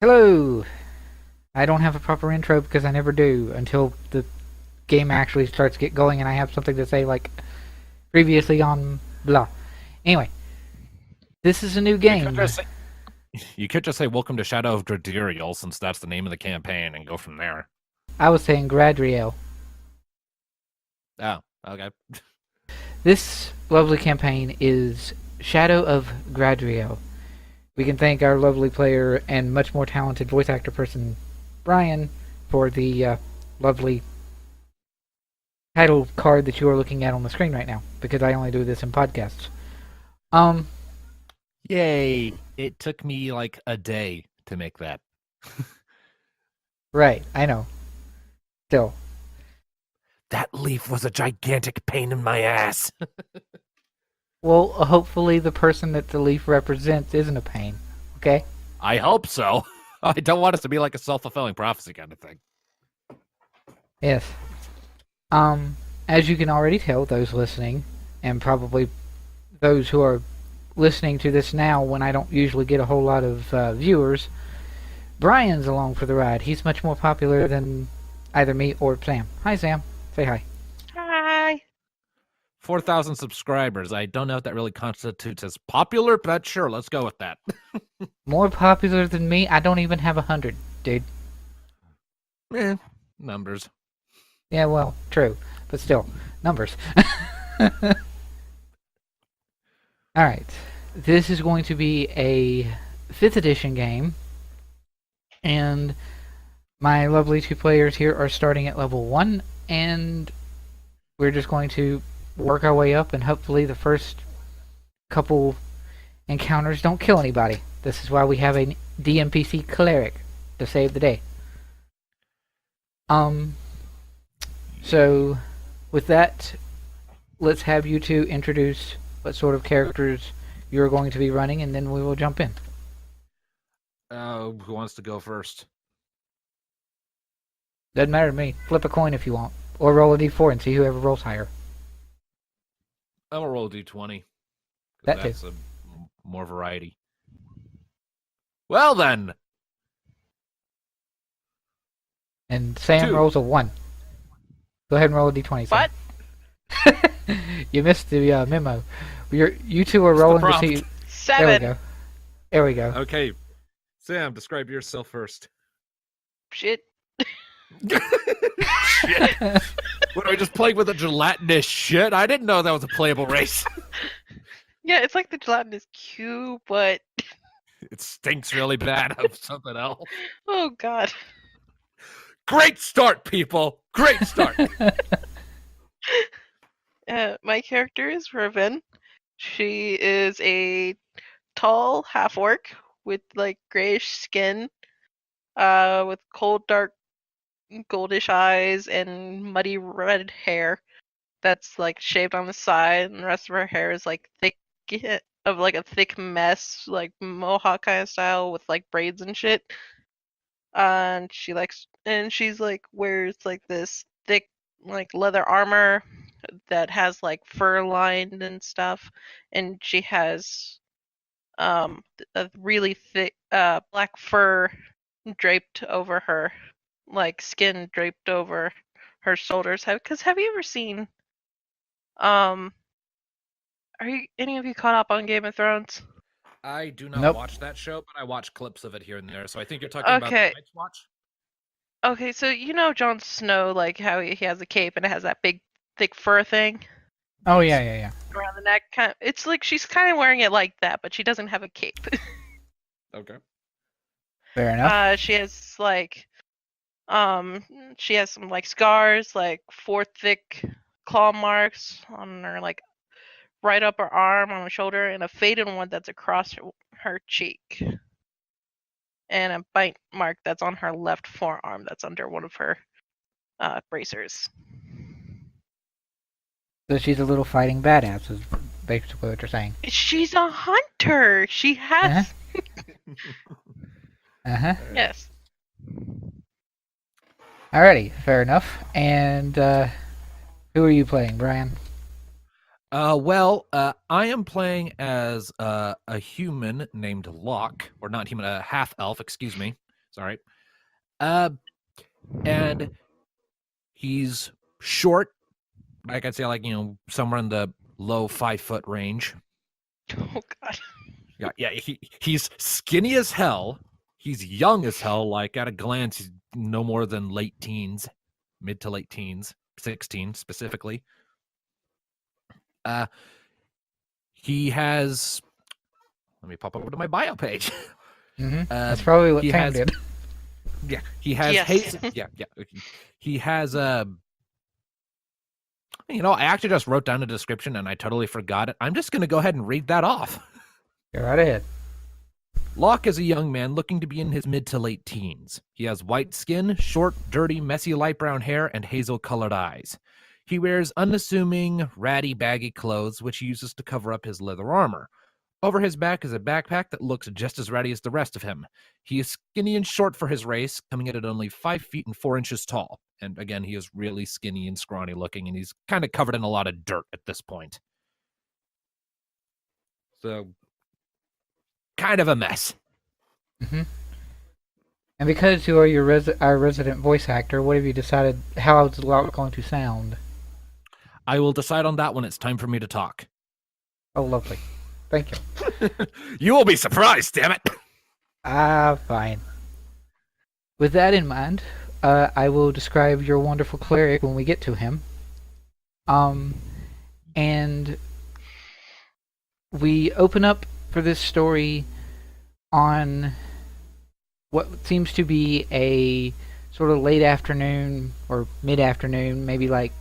Hello! I don't have a proper intro because I never do until the game actually starts get going and I have something to say like previously on blah. Anyway, this is a new You could game. just say, you could just say "Welcome to Shadow of Gradariel" since that's the name of the campaign, and go from there. I was saying Gradariel. Oh, okay. This lovely campaign is Shadow of Gradariel. We can thank our lovely player and much more talented voice actor person, Brian, for the lovely title card that you are looking at on the screen right now, because I only do this in podcasts. Yay! It took me like a day to make that. Right, I know. Still. That leaf was a gigantic pain in my ass. Well, hopefully the person that the leaf represents isn't a pain. Okay? I hope so. I don't want us to be like a self-fulfilling prophecy kind of thing. Yes. As you can already tell, those listening, and probably those who are listening to this now when I don't usually get a whole lot of viewers, Brian's along for the ride. He's much more popular than either me or Sam. Hi, Sam. Say hi. Hi. 4,000 subscribers. I don't know if that really constitutes as popular, but sure, let's go with that. More popular than me? I don't even have 100, dude. Numbers. Yeah, well, true. But still, numbers. Alright. This is going to be a 5th edition game. And my lovely two players here are starting at level 1. And we're just going to work our way up. And hopefully the first couple encounters don't kill anybody. This is why we have a DMPC cleric to save the day. So, with that, let's have you two introduce what sort of characters you're going to be running, and then we will jump in. Who wants to go first? Doesn't matter to me. Flip a coin if you want, or roll a d4 and see whoever rolls higher. I'm gonna roll a d20. That That's too. more variety. Well then, And Sam 2. rolls a 1. Go ahead and roll a d20, Sam. What? You missed the memo. You two are What's the rolling to prompt? see. There we 7. go. There we go. Okay, Sam, describe yourself first. Shit. Shit. What, are we just playing with a gelatinous shit? I didn't know that was a playable race. Yeah, it's like the gelatinous cube, but It stinks really bad of something else. oh god. Great start, people. Great start. My character is Riven. She is a tall half-orc with like grayish skin, with cold dark goldish eyes and muddy red hair that's like shaved on the side, and the rest of her hair is like thick of like a thick mess, like mohawk kind of style with like braids and shit. And she's like wears like this thick like leather armor that has like fur lined and stuff, and she has a really thick black fur draped over her, like skin draped over her shoulders. Have you ever seen are you any of you caught up on Game of Thrones? I do not Nope. watch that show, but I watch clips of it here and there. So I think you're talking about the Okay. Night's Watch. Okay, so you know Jon Snow, like how he has a cape and it has that big thick fur thing Oh, yeah. around the neck. It's like she's kind of wearing it like that, but she doesn't have a cape. Okay. Fair enough. She has like she has some like scars, like 4 thick claw marks on her like right upper arm, on her shoulder, and a faded one that's across her cheek, and a bite mark that's on her left forearm that's under one of her bracers. So she's a little fighting badass, is basically what you're saying. She's a hunter. She has Uh-huh. yes. Alrighty, fair enough. And who are you playing, Brian? I am playing as a human named Locke, or not human, a half elf, excuse me. It's all right. And he's short. Like I'd say, like, somewhere in the low 5-foot range. Oh God. Yeah. He's skinny as hell. He's young as hell. Like at a glance, he's no more than late teens, mid to late teens, 16 specifically. He has. Let me pop over to my bio page. That's probably what he Sam has- did. Yeah, he has Yes. haste. Yeah. He has I actually just wrote down a description and I totally forgot it. I'm just going to go ahead and read that off. Go right ahead. Locke is a young man looking to be in his mid to late teens. He has white skin, short, dirty, messy light brown hair, and hazel-colored eyes. He wears unassuming, ratty, baggy clothes, which he uses to cover up his leather armor. Over his back is a backpack that looks just as ratty as the rest of him. He is skinny and short for his race, coming in at only 5 feet and 4 inches tall. And again, he is really skinny and scrawny looking, and he's kind of covered in a lot of dirt at this point. So, kind of a mess. And because you are our resident voice actor, what have you decided? How is Locke going to sound? I will decide on that when it's time for me to talk. Oh, lovely. Thank you. You will be surprised, damn it! Fine. With that in mind, I will describe your wonderful cleric when we get to him. And we open up for this story on what seems to be a sort of late afternoon or mid-afternoon, maybe like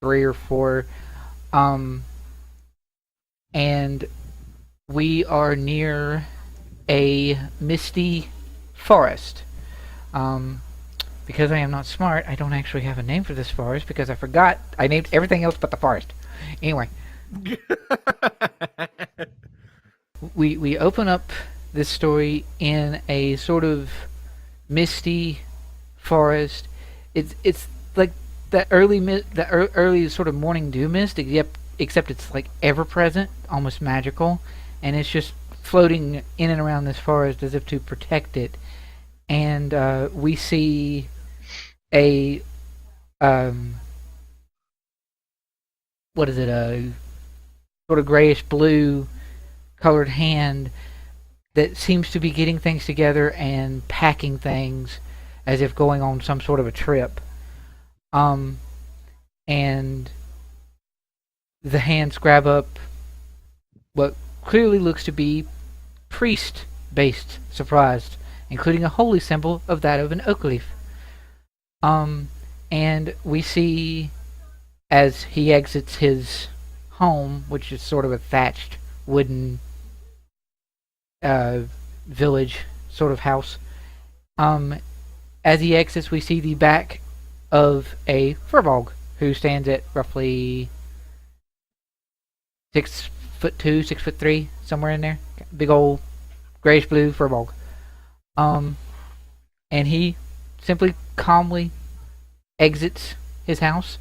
3 or 4. And we are near a misty forest. Because I am not smart, I don't actually have a name for this forest because I forgot. I named everything else but the forest. Anyway, we open up this story in a sort of misty forest. It's like that early sort of morning dew mist, except it's like ever present, almost magical, and it's just floating in and around this forest as if to protect it. And we see a what is it? A sort of grayish blue colored hand that seems to be getting things together and packing things as if going on some sort of a trip. And the hands grab up what clearly looks to be priest-based supplies, including a holy symbol of that of an oak leaf. And we see as he exits his home, which is sort of a thatched wooden village sort of house. As he exits, we see the back of a furbolg who stands at roughly 6'2", 6'3", somewhere in there. Big old grayish blue furbolg. And he simply calmly exits his house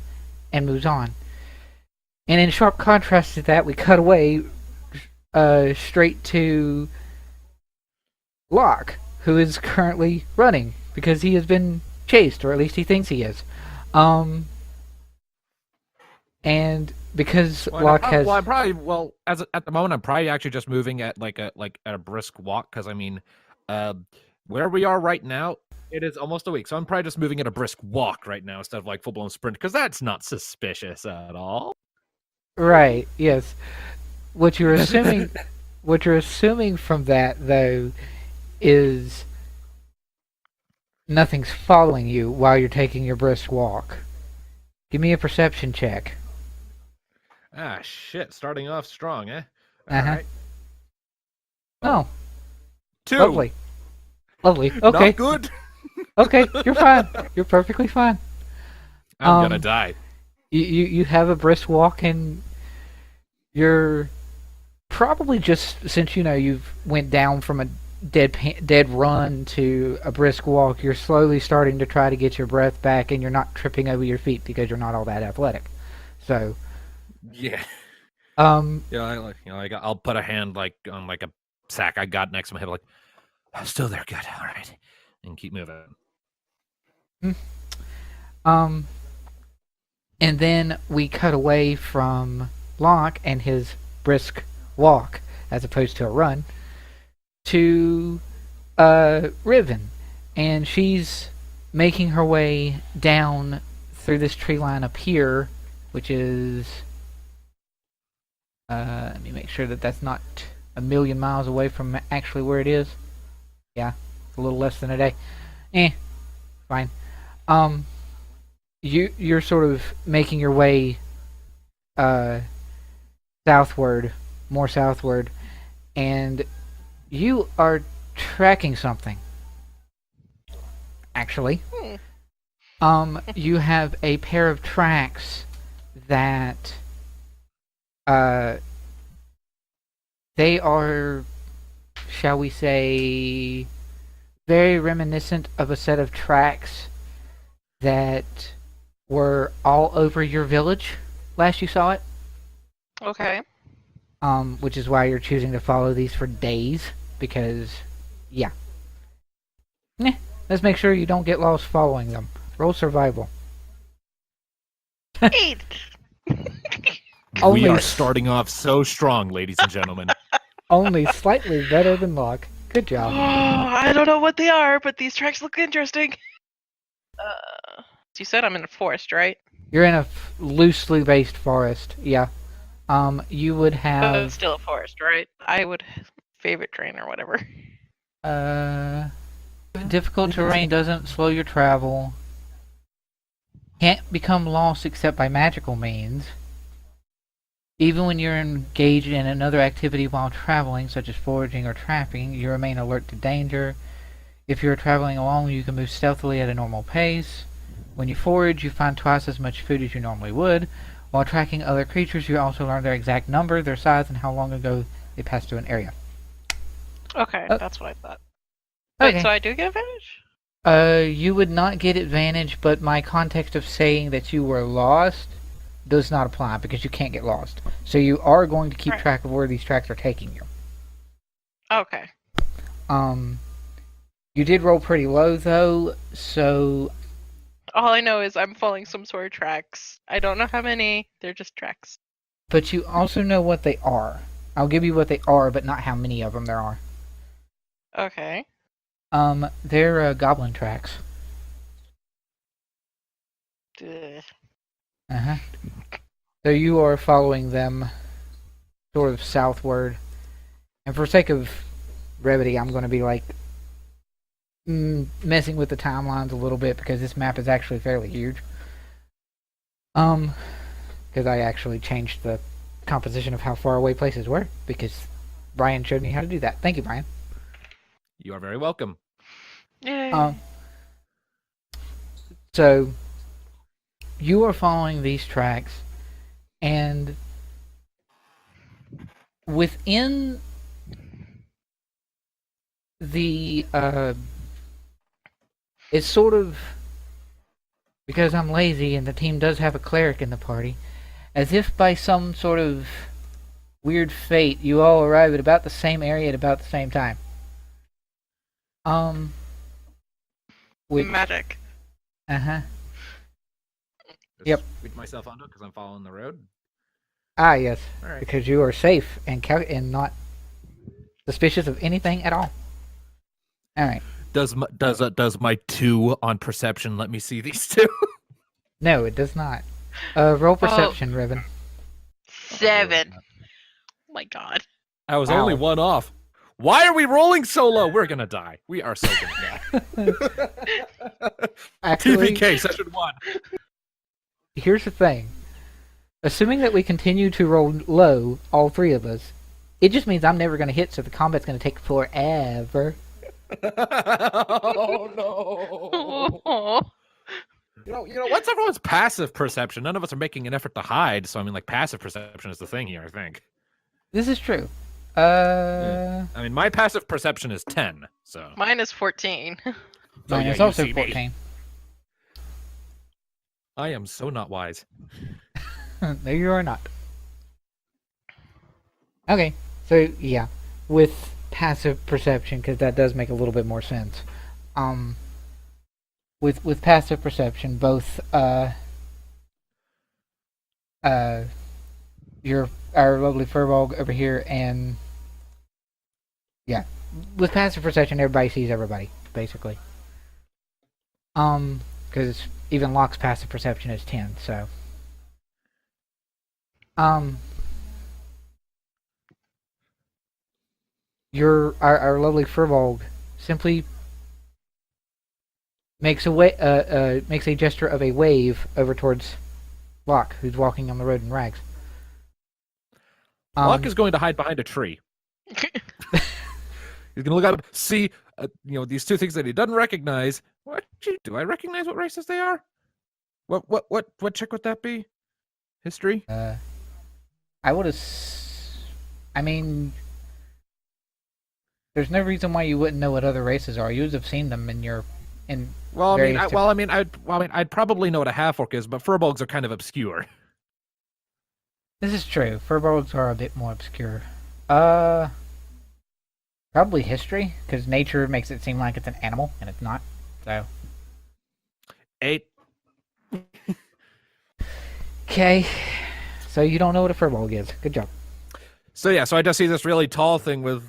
and moves on. And in sharp contrast to that, we cut away straight to Locke, who is currently running because he has been chased, or at least he thinks he is. And because Locke has, at the moment, I'm probably actually just moving at at a brisk walk because I mean, where we are right now, it is almost a week, so I'm probably just moving at a brisk walk right now instead of like full blown sprint because that's not suspicious at all. right? Yes. What you're assuming, from that though, is nothing's following you while you're taking your brisk walk. Give me a perception check. Ah, shit! Starting off strong, eh? Uh-huh. All right. Oh, 2. lovely. Okay. Not good. Okay, you're fine. You're perfectly fine. I'm gonna die. You have a brisk walk, and you're probably just, since you've went down from a dead run to a brisk walk, you're slowly starting to try to get your breath back, and you're not tripping over your feet because you're not all that athletic. So Yeah. um I'll put a hand on a sack I got next to my head, like, I'm still there, good, all right. and keep moving. And then we cut away from Locke and his brisk walk, as opposed to a run, to Riven. And she's making her way down through this tree line up here, which is... let me make sure that that's not a million miles away from actually where it is. Yeah, a little less than a day. Fine. You're sort of making your way southward, more southward, and you are tracking something. Actually, you have a pair of tracks that they are, shall we say, very reminiscent of a set of tracks that were all over your village last you saw it. Okay. Which is why you're choosing to follow these for days, because, yeah. Let's make sure you don't get lost following them. Roll survival. 8. Only We are s- starting off so strong, ladies and gentlemen. Only slightly better than Locke. Good Oh, job. I don't know what they are, but these tracks look interesting. You said I'm in a forest, right? You're in a loosely based forest, yeah. You would But have... it's still a forest, right? I would favorite train or whatever. Difficult terrain doesn't slow your travel. Can't become lost except by magical means. Even when you're engaged in another activity while traveling, such as foraging or trapping, you remain alert to danger. If you're traveling alone, you can move stealthily at a normal pace. When you forage, you find twice as much food as you normally would. While tracking other creatures, you also learn their exact number, their size, and how long ago they passed through an area. Okay, Oh. that's what I thought. Okay. Wait, so I do get advantage? You would not get advantage, but my context of saying that you were lost does not apply because you can't get lost. So you are going to keep Right. track of where these tracks are taking you. Okay. You did roll pretty low though, so All I know is I'm following some sort of tracks. I don't know how many. They're just tracks. but you also know what they are. I'll give you what they are, but not how many of them there are. Okay. They're goblin tracks. Ugh. Uh-huh. So you are following them sort of southward. And for sake of brevity, I'm going to be like messing with the timelines a little bit because this map is actually fairly huge. Because I actually changed the composition of how far away places were because Brian showed me how to do that. Thank you, Brian. You are very welcome. Yay. So you are following these tracks, and within the it's sort of, because I'm lazy and the team does have a cleric in the party, as if by some sort of weird fate you all arrive at about the same area at about the same time. Which, Magic. uh-huh. Just Yep. Sweep myself onto it because I'm following the road. Ah, yes. All right. Because you are safe and and not suspicious of anything at all. Alright. Does my 2 on perception let me see these two? No, it does not. Roll perception, Riven. 7. Oh my god. I was Wow. only 1 off. Why are we rolling so low? We're gonna die. We are so gonna die. Actually, TPK session 1. here's the thing. Assuming that we continue to roll low, all three of us, it just means I'm never going to hit, so the combat's going to take forever. Oh no! Oh. You know, what's everyone's passive perception? None of us are making an effort to hide, so I mean, like, passive perception is the thing here. I think. This is true. I mean, my passive perception is 10. So Mine is 14. So, Mine yeah, is you also see me. 14. I am so not wise. No, you are not. Okay, so yeah, with passive perception, because that does make a little bit more sense. Um, with passive perception, both uh, your our lovely Furbolg over here, and yeah, with passive perception, everybody sees everybody basically. Because even Locke's passive perception is 10, so um, our lovely Furbolg simply makes a gesture of a wave over towards Locke, who's walking on the road in rags. Locke is going to hide behind a tree. He's going to look up, see, these two things that he doesn't recognize. What? Do I recognize what races they are? What check would that be? History? I would have. I mean, there's no reason why you wouldn't know what other races are. You would have seen them in your in. I'd probably know what a half orc is, but furbolgs are kind of obscure. This is true. Furbolgs are a bit more obscure. Probably history, because nature makes it seem like it's an animal, and it's not. So. 8. Okay. So you don't know what a Furbolg is. Good job. So I just see this really tall thing with,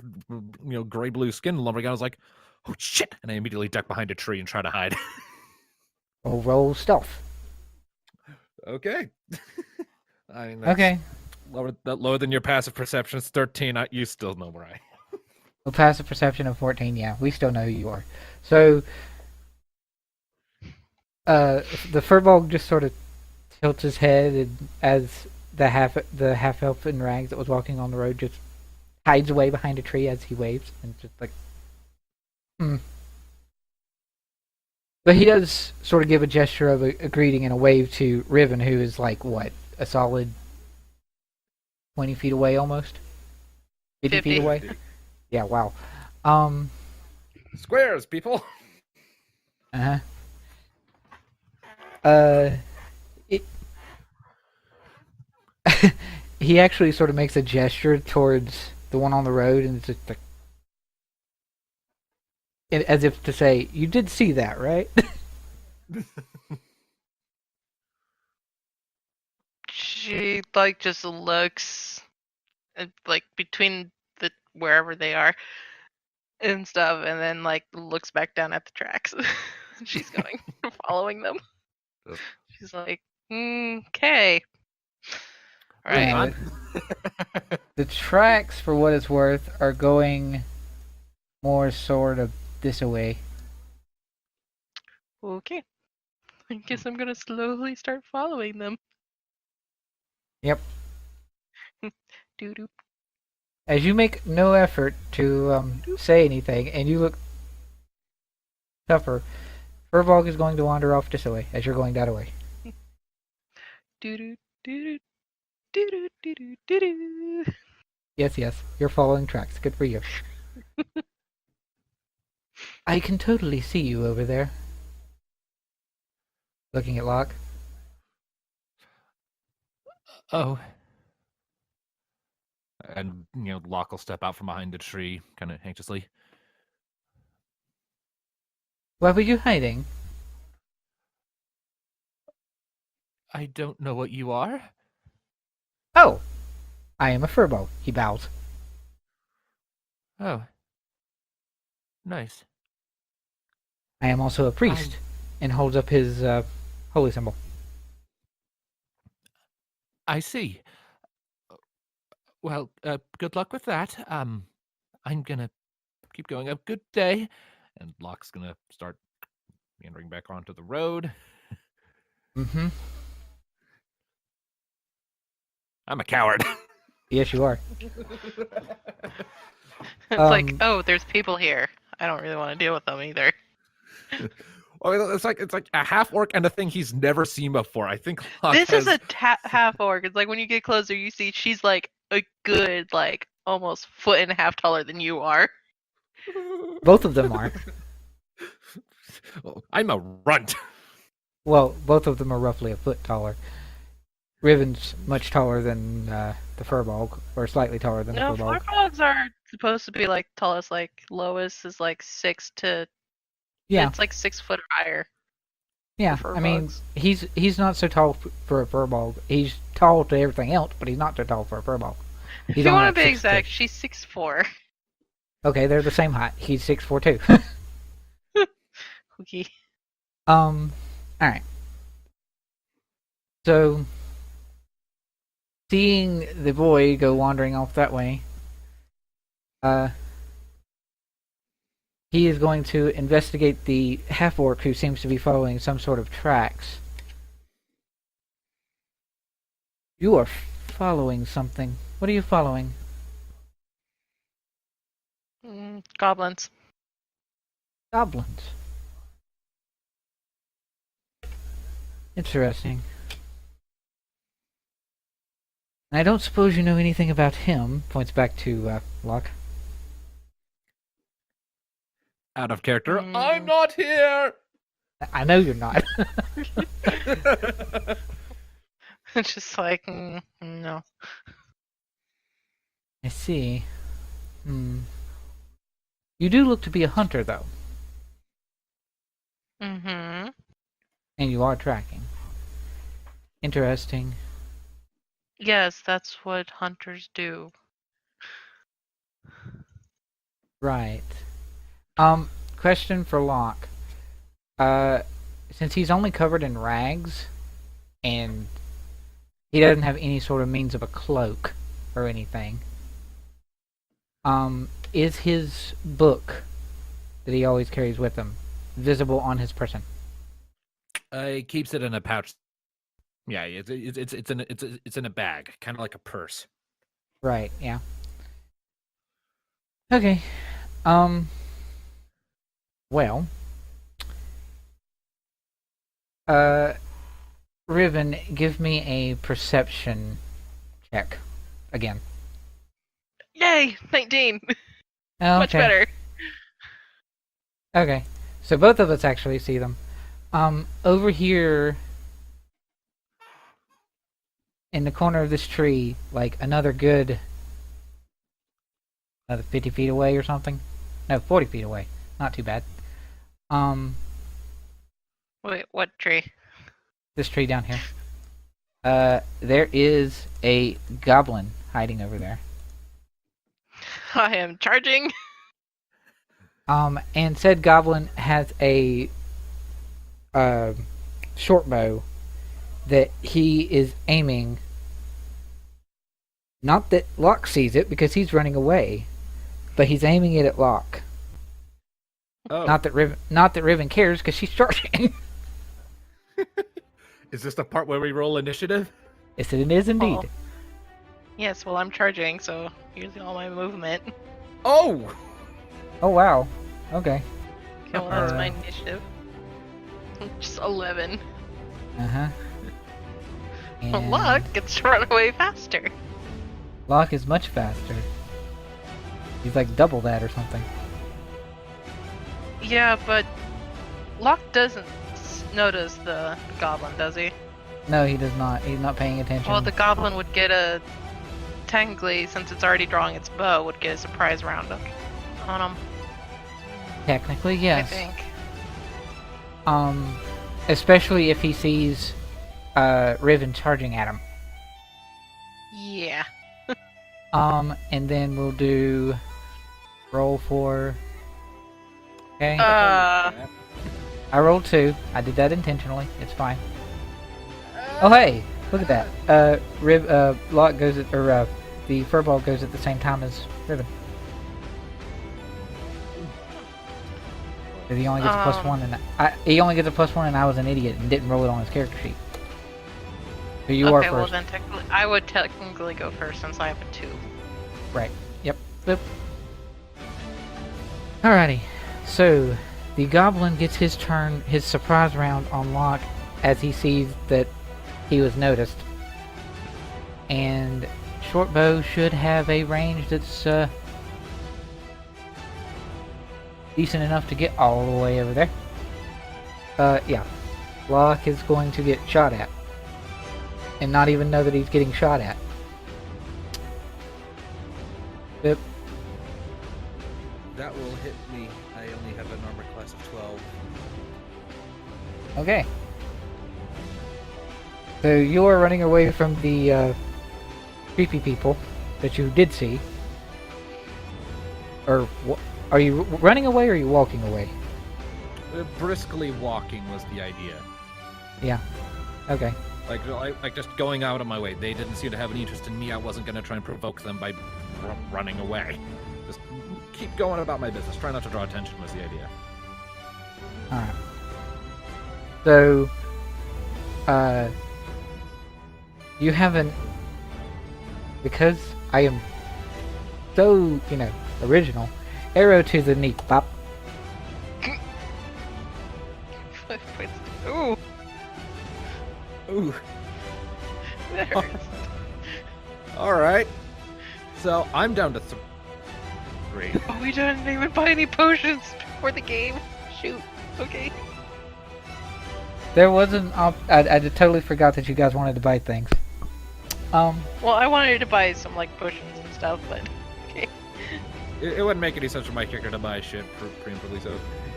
gray blue skin lumbering. I was like, oh shit! And I immediately duck behind a tree and try to hide. Well, roll stealth. Okay. I mean, that's okay. Lower than your passive perception. It's 13. You still know where I am. Well, passive perception of 14, yeah. We still know who you are. So, the Furbolg just sort of tilts his head, and as the half elf in rags that was walking on the road just hides away behind a tree as he waves, and just like, But he does sort of give a gesture of a greeting and a wave to Riven, who is like, what, a solid 20 feet away almost? 50 feet away? 50. Yeah, wow. Squares, people. He actually sort of makes a gesture towards the one on the road, and it's just like, as if to say, "You did see that, right?" She just looks between the wherever they are and stuff, and then looks back down at the tracks. She's going following them. She's like, okay. Right. The tracks, for what it's worth, are going more sort of this way. Okay. I guess I'm gonna slowly start following them. Yep. Doo-doo. As you make no effort to say anything, and you look tougher, Furbolg is going to wander off this way as you're going that way. Doo-doo, doo-doo, doo-doo, doo-doo, doo-doo. Yes, you're following tracks. Good for you. I can totally see you over there. Looking at Locke. Oh. And, Locke will step out from behind the tree, kind of anxiously. Why were you hiding? I don't know what you are. Oh! I am a Furbolg. He bows. Oh. Nice. I am also a priest, and holds up his holy symbol. I see. Well, good luck with that. I'm gonna keep going. A good day. And Locke's gonna start meandering back onto the road. Mm-hmm. I'm a coward. Yes, you are. It's oh, there's people here. I don't really want to deal with them either. It's like a half orc and a thing he's never seen before. I think Locke this is a half orc. It's like when you get closer, you see she's like a good almost foot and a half taller than you are. Both of them are. I'm a runt. Well, both of them are roughly a foot taller. Riven's much taller than the Furbolg, or slightly taller than the Furbolg. Furbolgs are supposed to be tallest. Lowest is 6 to Yeah, It's like 6 foot or higher. yeah. for I mean, furbolgs. he's not so tall for a furball. He's tall to everything else, but he's not so tall for a furball. If He's you only want like to be 6'2". exact, she's 6'4". Okay, they're the same height. He's 6'4" too. Okay. All right. So, seeing the boy go wandering off that way, he is going to investigate the half-orc who seems to be following some sort of tracks. You are following something. What are you following? Goblins. Goblins. Interesting. I don't suppose you know anything about him. Points back to Locke. Out of character. Mm. I'm not here. I know you're not. It's just like, no. I see. You do look to be a hunter, though. Mm-hmm. And you are tracking. Interesting. Yes, that's what hunters do. Right. Question for Locke. Since he's only covered in rags, and he doesn't have any sort of means of a cloak or anything, is his book that he always carries with him visible on his person? He keeps it in a pouch. Yeah, it's in a bag, kind of like a purse. Right. Yeah. Okay. Well. Riven, give me a perception check again. Yay! 19! Okay. Much better. Okay. So both of us actually see them. Over here in the corner of this tree, like another 50 feet away or something. No, 40 feet away. Not too bad. Wait, what tree? This tree down here. There is a goblin hiding over there. I am charging. And said goblin has a short bow that he is aiming. Not that Locke sees it because he's running away, but he's aiming it at Locke. Oh. Not that Riven cares because she's charging. Is this the part where we roll initiative? Yes, it is indeed. Oh. Yes, well, I'm charging, so using all my movement. Oh! Oh wow. Okay. Okay, well, that's my initiative. Just 11. Uh-huh. Well, And Locke gets to run away faster. Locke is much faster. He's like double that or something. Yeah, but Locke doesn't notice the goblin, does he? No, he does not. He's not paying attention. Well, the goblin would get technically, since it's already drawing its bow, would get a surprise round on him. Technically, yes. I think. Especially if he sees Riven charging at him. Yeah. And then we'll do roll for. Okay. Uh. I rolled 2. I did that intentionally. It's fine. Oh hey, look at that. Locke goes at, or the furball goes at the same time as Riven. He only gets a +1, and he only gets a +1, and I was an idiot and didn't roll it on his character sheet. So you are Okay, first. well then technically, I would technically go first since I have a 2. Right. Yep. Boop. Alrighty. So the goblin gets his turn, his surprise round on Locke as he sees that he was noticed. And shortbow should have a range that's decent enough to get all the way over there. Yeah. Locke is going to get shot at. And not even know that he's getting shot at. Boop. That will hit me. I only have an armor class of 12. Okay. So you are running away from the creepy people that you did see. Or are you running away or are you walking away? Briskly walking was the idea. Yeah. Okay. Like just going out of my way. They didn't seem to have any interest in me. I wasn't going to try and provoke them by running away. Just keep going about my business. Try not to draw attention was the idea. Alright. So, you haven't, because I am so, original, arrow to the knee, pop. Ooh, Ooh. that hurts. All right. So I'm down to 3. Oh, we didn't even buy any potions before the game. Shoot. Okay. There was an I totally forgot that you guys wanted to buy things. Well, I wanted to buy some like potions and stuff, but okay. It wouldn't make any sense for my kicker to buy shit preemptively. So,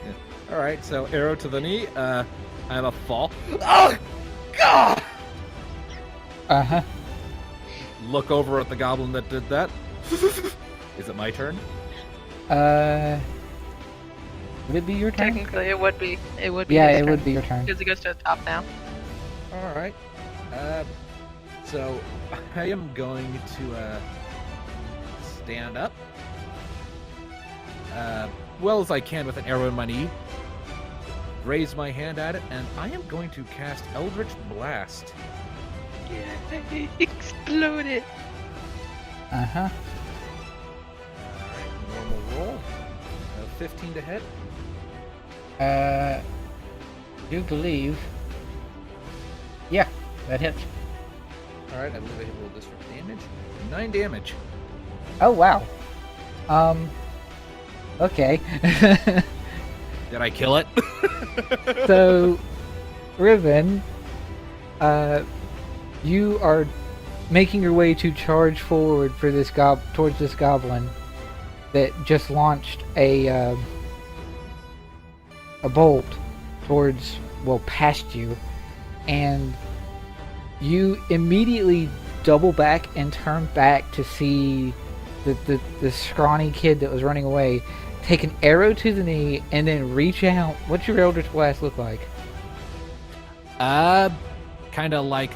yeah. All right. So arrow to the knee. I have a fall. Oh God! Uh-huh. Look over at the goblin that did that. Is it my turn? Would it be your turn? Technically, it would be. It would be. Yeah, his it turn, would be your turn. because it goes to the top now. All right. So I am going to stand up, well as I can with an arrow in my knee. Raise my hand at it, and I am going to cast Eldritch Blast. Yeah, explode it. Uh-huh. Alright, normal roll. 15 to hit. Do believe. Yeah, that hits. Alright, I believe I hit roll this for damage. 9 damage. Oh, wow. Okay. Did I kill it? So, Riven, you are making your way to charge forward for this towards this goblin that just launched a bolt towards, well, past you, and you immediately double back and turn back to see the scrawny kid that was running away take an arrow to the knee and then reach out. What's your Eldritch Blast look like? Kind of like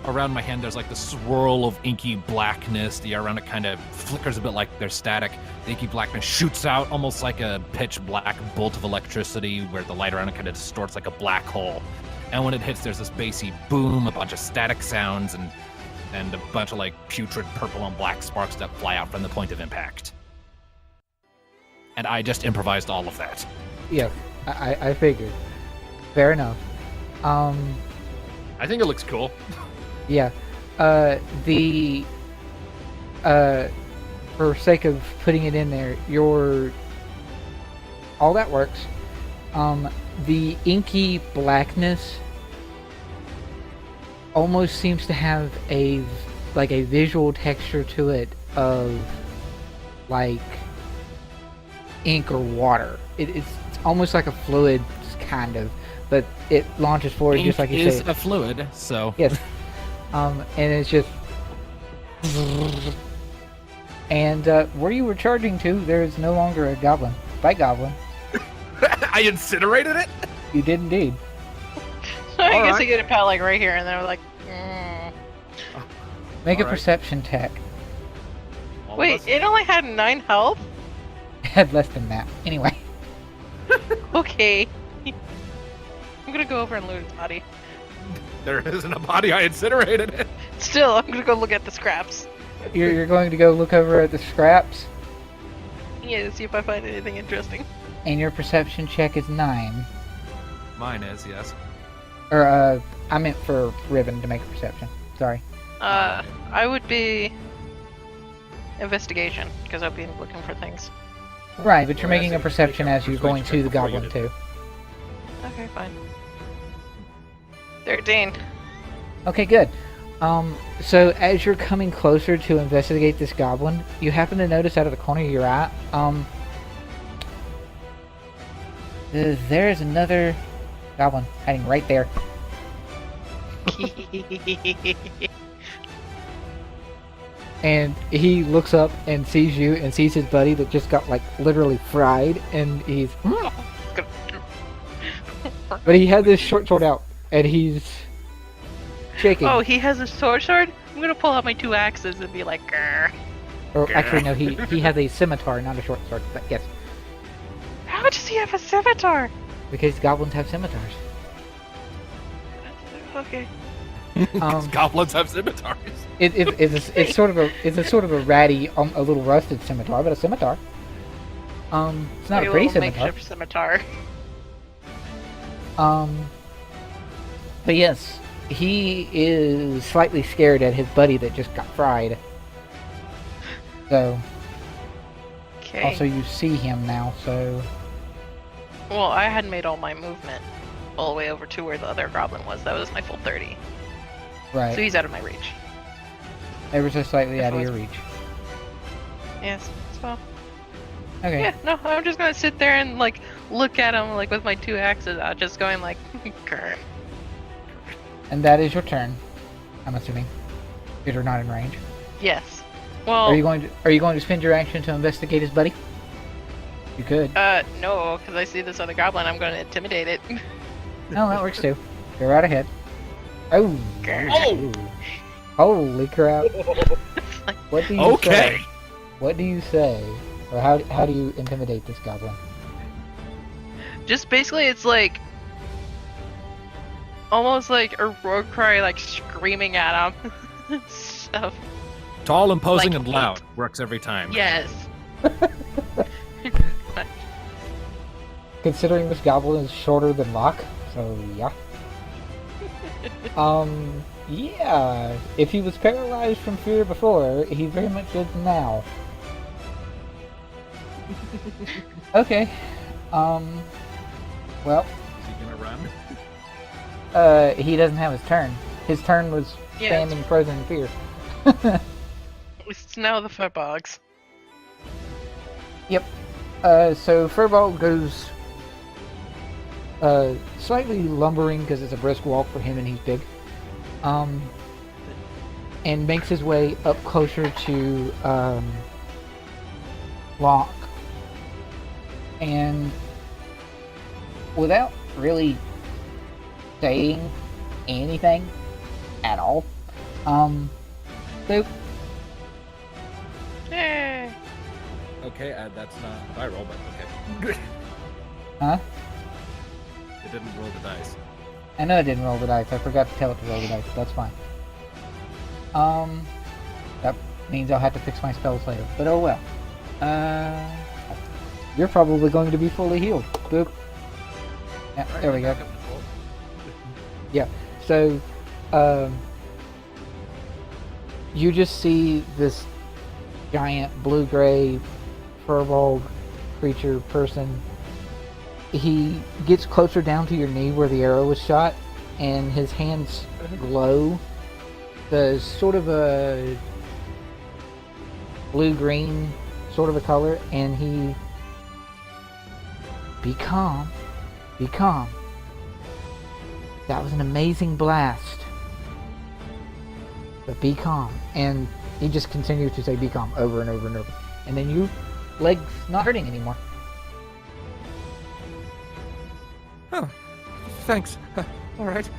around my hand, there's like the swirl of inky blackness. The around it kind of flickers a bit like they're static. The inky blackness shoots out almost like a pitch black bolt of electricity, where the light around it kind of distorts like a black hole. And when it hits, there's this bassy boom, a bunch of static sounds, and a bunch of like putrid purple and black sparks that fly out from the point of impact. And I just improvised all of that. Yeah, I figured. Fair enough. I think it looks cool. Yeah. For sake of putting it in there, all that works. The inky blackness almost seems to have a visual texture to it of like ink or water. It's almost like a fluid, kind of, but it launches forward just like you is said. a fluid, so Yes. And it's just, and where you were charging to, there is no longer a goblin. Fight goblin. I incinerated it. You did indeed. I guess Alright. I get a pal like right here, and then I was like, Make a Alright. perception check. All of wait, us? it only had 9 health? It had less than that. Anyway. Okay. I'm gonna go over and loot its body. There isn't a body. I incinerated it. Still, I'm gonna go look at the scraps. You're going to go look over at the scraps, Yeah, to see if I find anything interesting. and your perception check is 9. Mine is, yes. Or, I meant for Riven to make a perception. Sorry. I would be investigation, because I'll be looking for things. Right, but you're Well, making a that's perception as you're persuasion going check to the before you goblin, do. too. Okay, fine. 13. Okay, good. So as you're coming closer to investigate this goblin, you happen to notice out of the corner of your eye, There's another goblin hiding right there. And he looks up and sees you and sees his buddy that just got like literally fried, and he's. But he has his short sword out and he's shaking. Oh, he has a sword? I'm gonna pull out my 2 axes and be like, grr. Or actually, no, he has a scimitar, not a short sword. But yes, How does he have a scimitar? because goblins have scimitars. Okay. Goblins have scimitars. It's sort of a ratty, a little rusted scimitar, but a scimitar. It's not a pretty scimitar. Makeshift scimitar. But yes, he is slightly scared at his buddy that just got fried. So, Okay. also you see him now, so... Well, I had made all my movement all the way over to where the other goblin was. That was my full 30. Right. So he's out of my reach. Ever so slightly out of your reach. Yes. So Okay. yeah, no, I'm just gonna sit there and like look at him like with my 2 axes out, just going like, grr. And that is your turn, I'm assuming. If you're not in range. Yes. Well, Are you going to spend your action to investigate his buddy? You could. no, because I see this other goblin, I'm gonna intimidate it. No, that works too. Go right ahead. Oh. Grr. Holy crap. What do you Okay. say? What do you say? Or how do you intimidate this goblin? Just basically, it's like almost like a rogue cry, like screaming at him. Stuff. Tall, imposing, Like and loud. Works every time. Yes. Considering this goblin is shorter than Locke, so yeah. Yeah. If he was paralyzed from fear before, he very much is now. Okay. Well, Is he gonna run? he doesn't have his turn. His turn was Yeah, standing frozen in fear. It's now the footbogs. Yep. So Furball goes slightly lumbering because it's a brisk walk for him and he's big. And makes his way up closer to Locke. And without really saying anything at all, boop. Yay! Okay, that's not my roll, but okay. Huh? It didn't roll the dice. I know I didn't roll the dice. I forgot to tell it to roll the dice. That's fine. That means I'll have to fix my spells later. But oh well. You're probably going to be fully healed. Boop. Yeah, there we go. Yeah. So, you just see this giant blue-gray furball creature person. He gets closer down to your knee where the arrow was shot, and his hands glow. The sort of a blue-green sort of a color, and he... Be calm. Be calm. That was an amazing blast. But be calm. And he just continues to say be calm over and over and over. And then your leg's not hurting anymore. Oh, thanks. All right.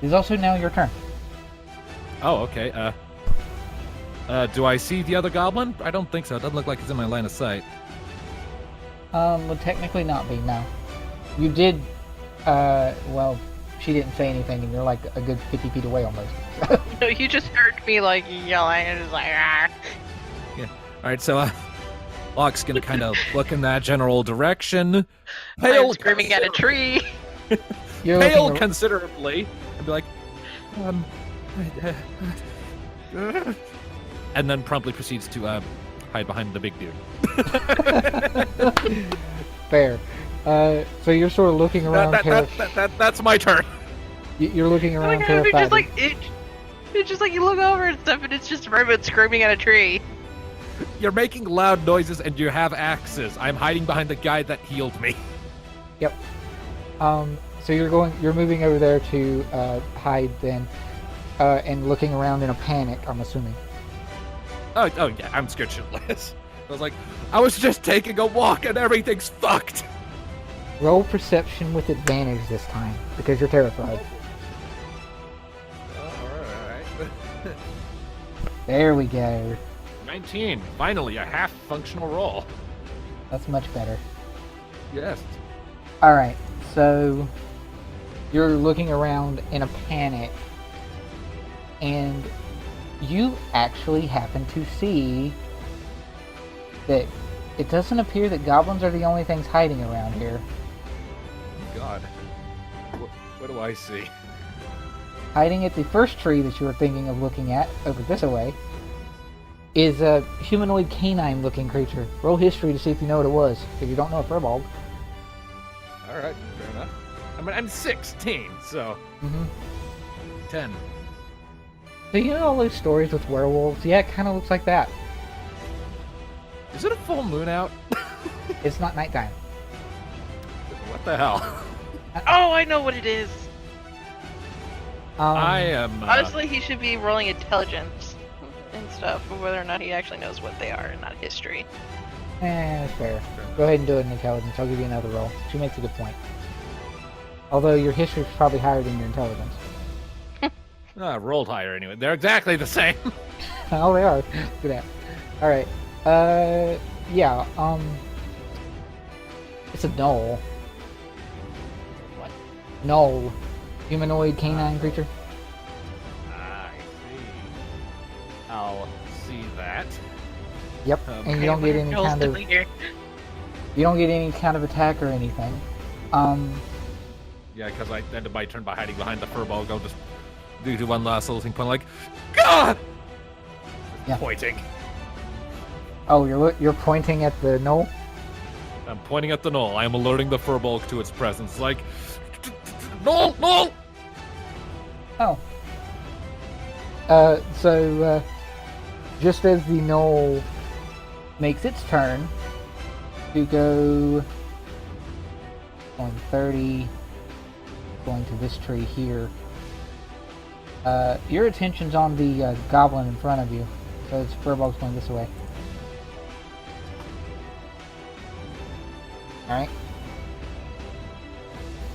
It's also now your turn. Oh, okay. Do I see the other goblin? I don't think so. It doesn't look like it's in my line of sight. Would technically not be, no. You did, well, she didn't say anything and you're like a good 50 feet away almost. No, you just heard me like yelling and just like, ah. Yeah. All right, so Locke's gonna kind of look in that general direction. I'm screaming at a tree. You're Pale looking considerably, and be like, and then promptly proceeds to hide behind the big dude. fair. So you're sort of looking around. That's my turn. You're looking Oh around my god, terrified. it's just like you look over and stuff and it's just Riven screaming at a tree. You're making loud noises and you have axes. I'm hiding behind the guy that healed me. Yep. So you're moving over there to hide then, and looking around in a panic, I'm assuming. Oh yeah, I'm scared shitless. I was like, I was just taking a walk and everything's fucked. Roll perception with advantage this time, because you're terrified. Alright. There we go. 19. Finally, a half functional roll. That's much better. Yes. Alright, so you're looking around in a panic, and you actually happen to see that it doesn't appear that goblins are the only things hiding around here. God. What do I see? Hiding at the first tree that you were thinking of looking at, over this way, is a humanoid canine-looking creature. Roll history to see if you know what it was, if you don't know a furball. Alright, fair enough. I mean, I'm 16, so... 10. So you know all those stories with werewolves? Yeah, it kind of looks like that. Is it a full moon out? It's not nighttime. What the hell? Oh, I know what it is. I am... Honestly, he should be rolling intelligence and stuff, whether or not he actually knows what they are and not history. that's fair. Go ahead and do it in intelligence. I'll give you another roll. She makes a good point. Although your history is probably higher than your intelligence. rolled higher anyway. They're exactly the same. Oh, they are. Look at that. Alright. Yeah, it's a gnoll. What? Gnoll. Humanoid canine creature. I see. I'll see that. Yep. And you don't get any Joel's kind of... doing here. You don't get any kind of attack or anything. Yeah, because I ended my turn by hiding behind the furball. Go just do one last little thing, point like, God! Yeah. Pointing. Oh, you're pointing at the gnoll? I'm pointing at the knoll. I am alerting the furball to its presence. Like, knoll, knoll! Oh. So, just as the gnoll makes its turn to go going 30, going to this tree here, your attention's on the goblin in front of you. So its furball's going this way. Alright.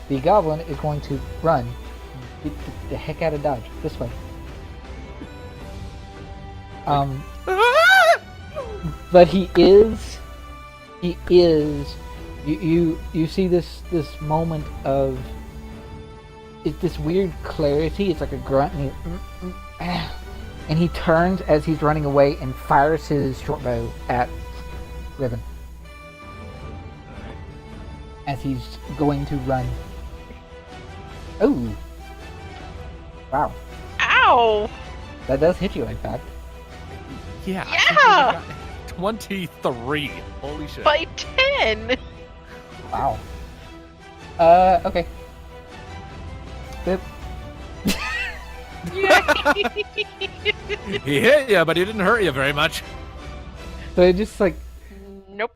The goblin is going to run. Get the heck out of Dodge. This way. But he is, you see this moment of, it's this weird clarity. It's like a grunt, and he turns as he's running away and fires his short bow at Riven as he's going to run. Oh, wow, Ow! that does hit you, in fact. Yeah. Yeah! 23. Holy shit. By 10! Wow. Okay. Boop. He hit you, but he didn't hurt you very much. So it just like Nope.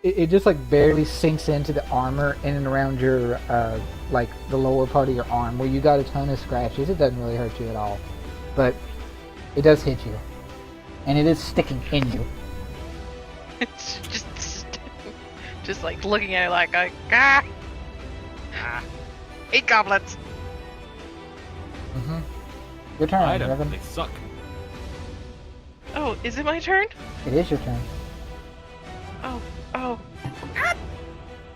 it just like barely sinks into the armor in and around your like the lower part of your arm where you got a ton of scratches. It doesn't really hurt you at all, but it does hit you, and it is sticking in you. It's just like looking at it like, ah! 8 goblins! Mm-hmm. Your turn, I don't. Revan. They suck. Oh, is it my turn? It is your turn. Oh. Ha,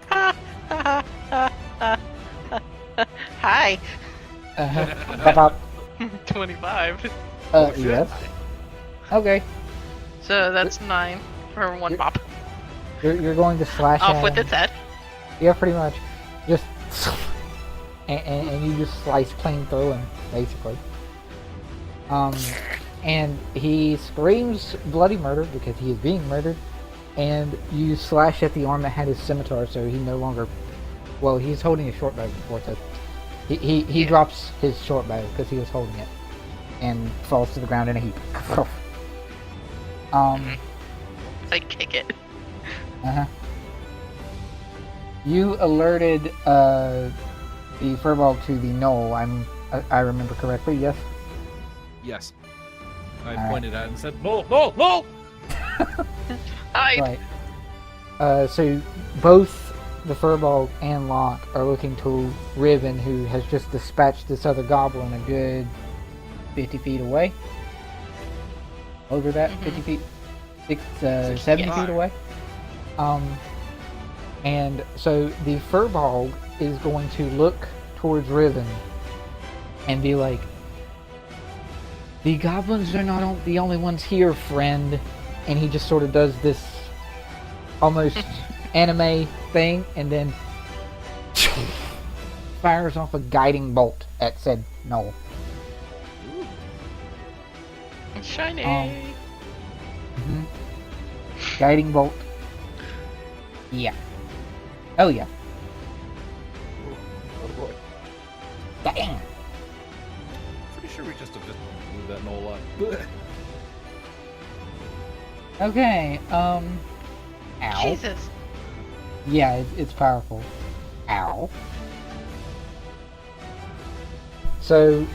ha, ha, ha, ha. Hi. Pop, pop. 25. Yes. Okay. So that's 9 for 1 pop. You're going to slash Off at with him. its head. Yeah, pretty much. Just and you just slice plain through him, basically. And he screams bloody murder because he is being murdered, and you slash at the arm that had his scimitar, so he no longer. Well, he's holding a short bow before, so he drops his short bow because he was holding it, and falls to the ground in a heap. I kick it. Uh-huh. You alerted the furball to the knoll. I remember correctly. Yes. Yes. I All right. pointed at it and said, "No, no, no!" Hide. Right. So both the furball and Locke are looking to Riven, who has just dispatched this other goblin a good 50 feet away. Over that, 50 feet, 70 feet 65. away. And so the furball is going to look towards Riven and be like, "The goblins are not the only ones here, friend." And he just sort of does this almost anime thing, and then fires off a guiding bolt at said knoll. It's shiny. Guiding bolt. Yeah. Oh yeah. Oh boy. Dang. Pretty sure we just have just moved that knoll up. Okay. Ow. Jesus. Yeah, it's powerful. Ow. So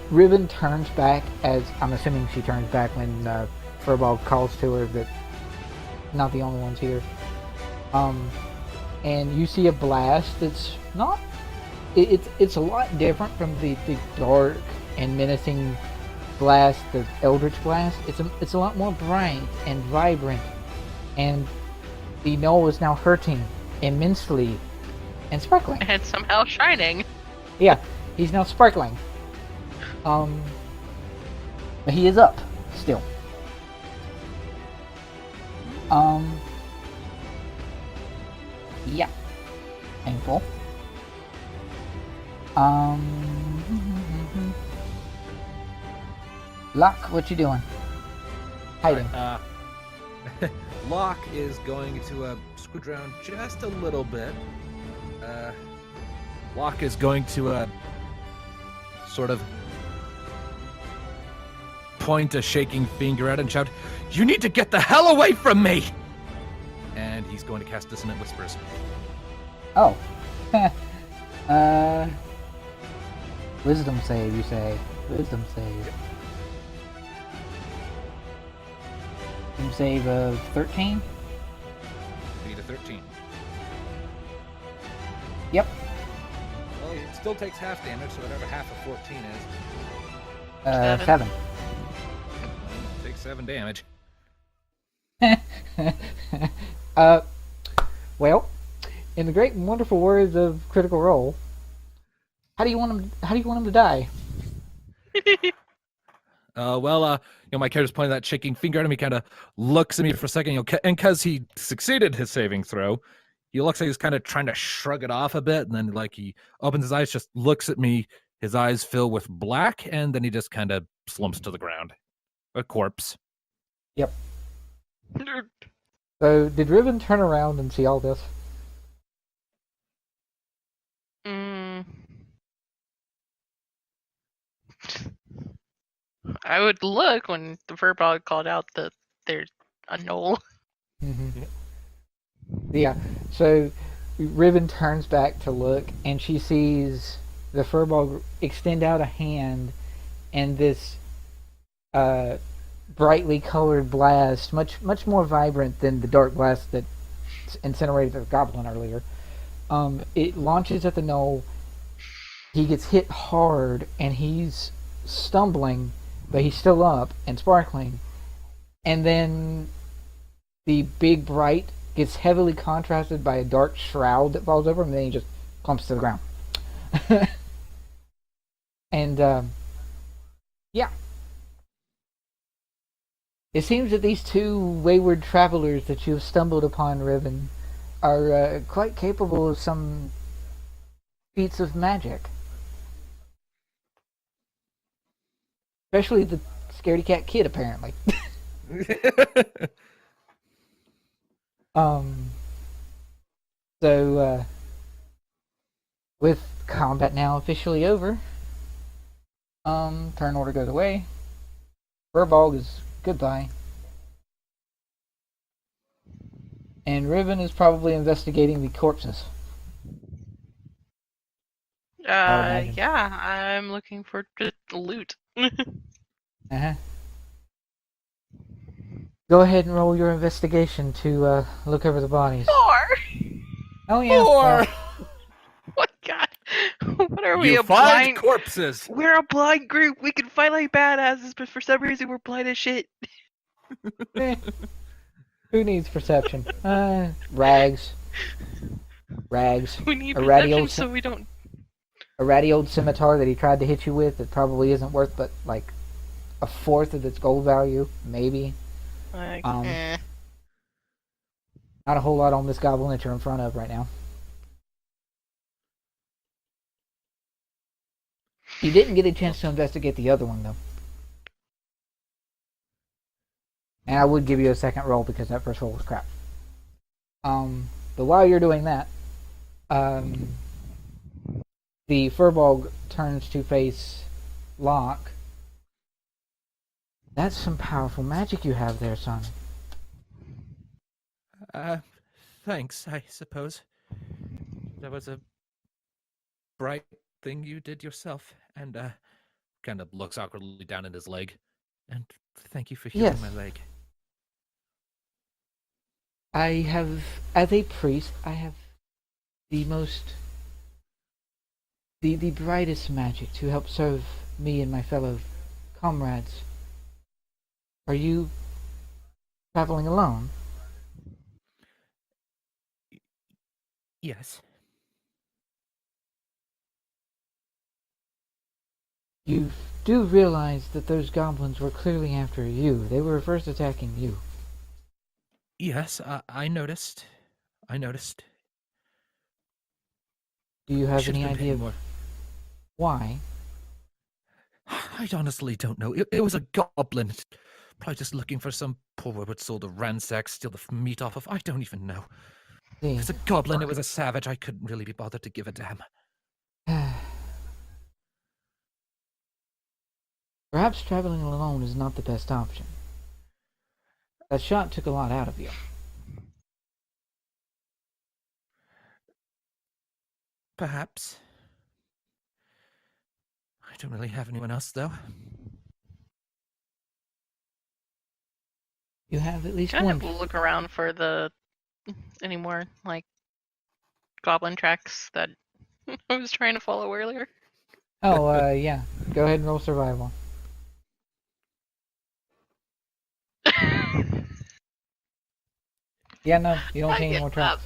Riven turns back, as I'm assuming she turns back when Furball calls to her that not the only ones here. And you see a blast that's not. It's a lot different from the dark and menacing blast, the Eldritch blast. It's a lot more bright and vibrant, and the knoll is now hurting immensely and sparkling. And somehow shining. Yeah, he's now sparkling. But he is up still. Yeah. Painful. Locke, what you doing? Hiding. Locke is going to squidge around just a little bit. Locke is going to sort of point a shaking finger at it and shout, "You need to get the hell away from me!" And he's going to cast Dissonant Whispers. Oh. Wisdom save, you say. Wisdom save. Wisdom save of 13? Need a 13. Yep. Well, it still takes half damage, so whatever half of 14 is. 7. Takes 7 damage. Well, in the great and wonderful words of Critical Role, how do you want him to die? My character's pointing that shaking finger at him. He kind of looks at me for a second, and because he succeeded his saving throw, he looks like he's kind of trying to shrug it off a bit, and then he opens his eyes, just looks at me. His eyes fill with black, and then he just kind of slumps to the ground, a corpse. Yep. So, did Riven turn around and see all this? I would look when the furball called out that there's a knoll. Mm-hmm. Yeah. So Riven turns back to look, and she sees the furball extend out a hand, and this brightly colored blast, much more vibrant than the dark blast that incinerated the goblin earlier. It launches at the knoll. He gets hit hard, and he's stumbling, but he's still up and sparkling. And then the big bright gets heavily contrasted by a dark shroud that falls over him, and then he just clumps to the ground. And yeah. It seems that these two wayward travelers that you have stumbled upon, Riven, are quite capable of some feats of magic. Especially the scaredy cat kid, apparently. So, with combat now officially over, turn order goes away. Furball is goodbye. And Riven is probably investigating the corpses. I would imagine. Yeah, I'm looking for just loot. Uh-huh. Go ahead and roll your investigation to look over the bodies. 4! Oh yeah. Or Well, What God? What are we, you a find blind... corpses. We're a blind group. We can fight like badasses, but for some reason we're blind as shit. who needs perception? Rags. Rags. We need A ratty perception old so we don't... a ratty old scimitar that he tried to hit you with that probably isn't worth but like a fourth of its gold value, maybe. Like, Not a whole lot on this goblin that you're in front of right now. You didn't get a chance to investigate the other one though. And I would give you a second roll because that first roll was crap. But while you're doing that, the Furbolg turns to face Locke. That's some powerful magic you have there, son. Thanks, I suppose. That was a bright thing you did yourself, and kind of looks awkwardly down at his leg. And thank you for healing Yes. my leg. I have, as a priest, I have the brightest magic to help serve me and my fellow comrades. Are you traveling alone? Yes. You do realize that those goblins were clearly after you. They were first attacking you. Yes, I noticed. I noticed. Do you have Should any have been idea paying of more. why? I honestly don't know. It was a goblin. Probably just looking for some poor wood soul to ransack, steal the meat off of. I don't even know. See, If it's a goblin, it was a savage. I couldn't really be bothered to give a damn. perhaps traveling alone is not the best option. That shot took a lot out of you. Perhaps. I don't really have anyone else, though. You have at least Can I one. look around for any more, like, goblin tracks that I was trying to follow earlier? Oh, yeah. Go ahead and roll survival. Yeah, no, you don't I see any give more tracks.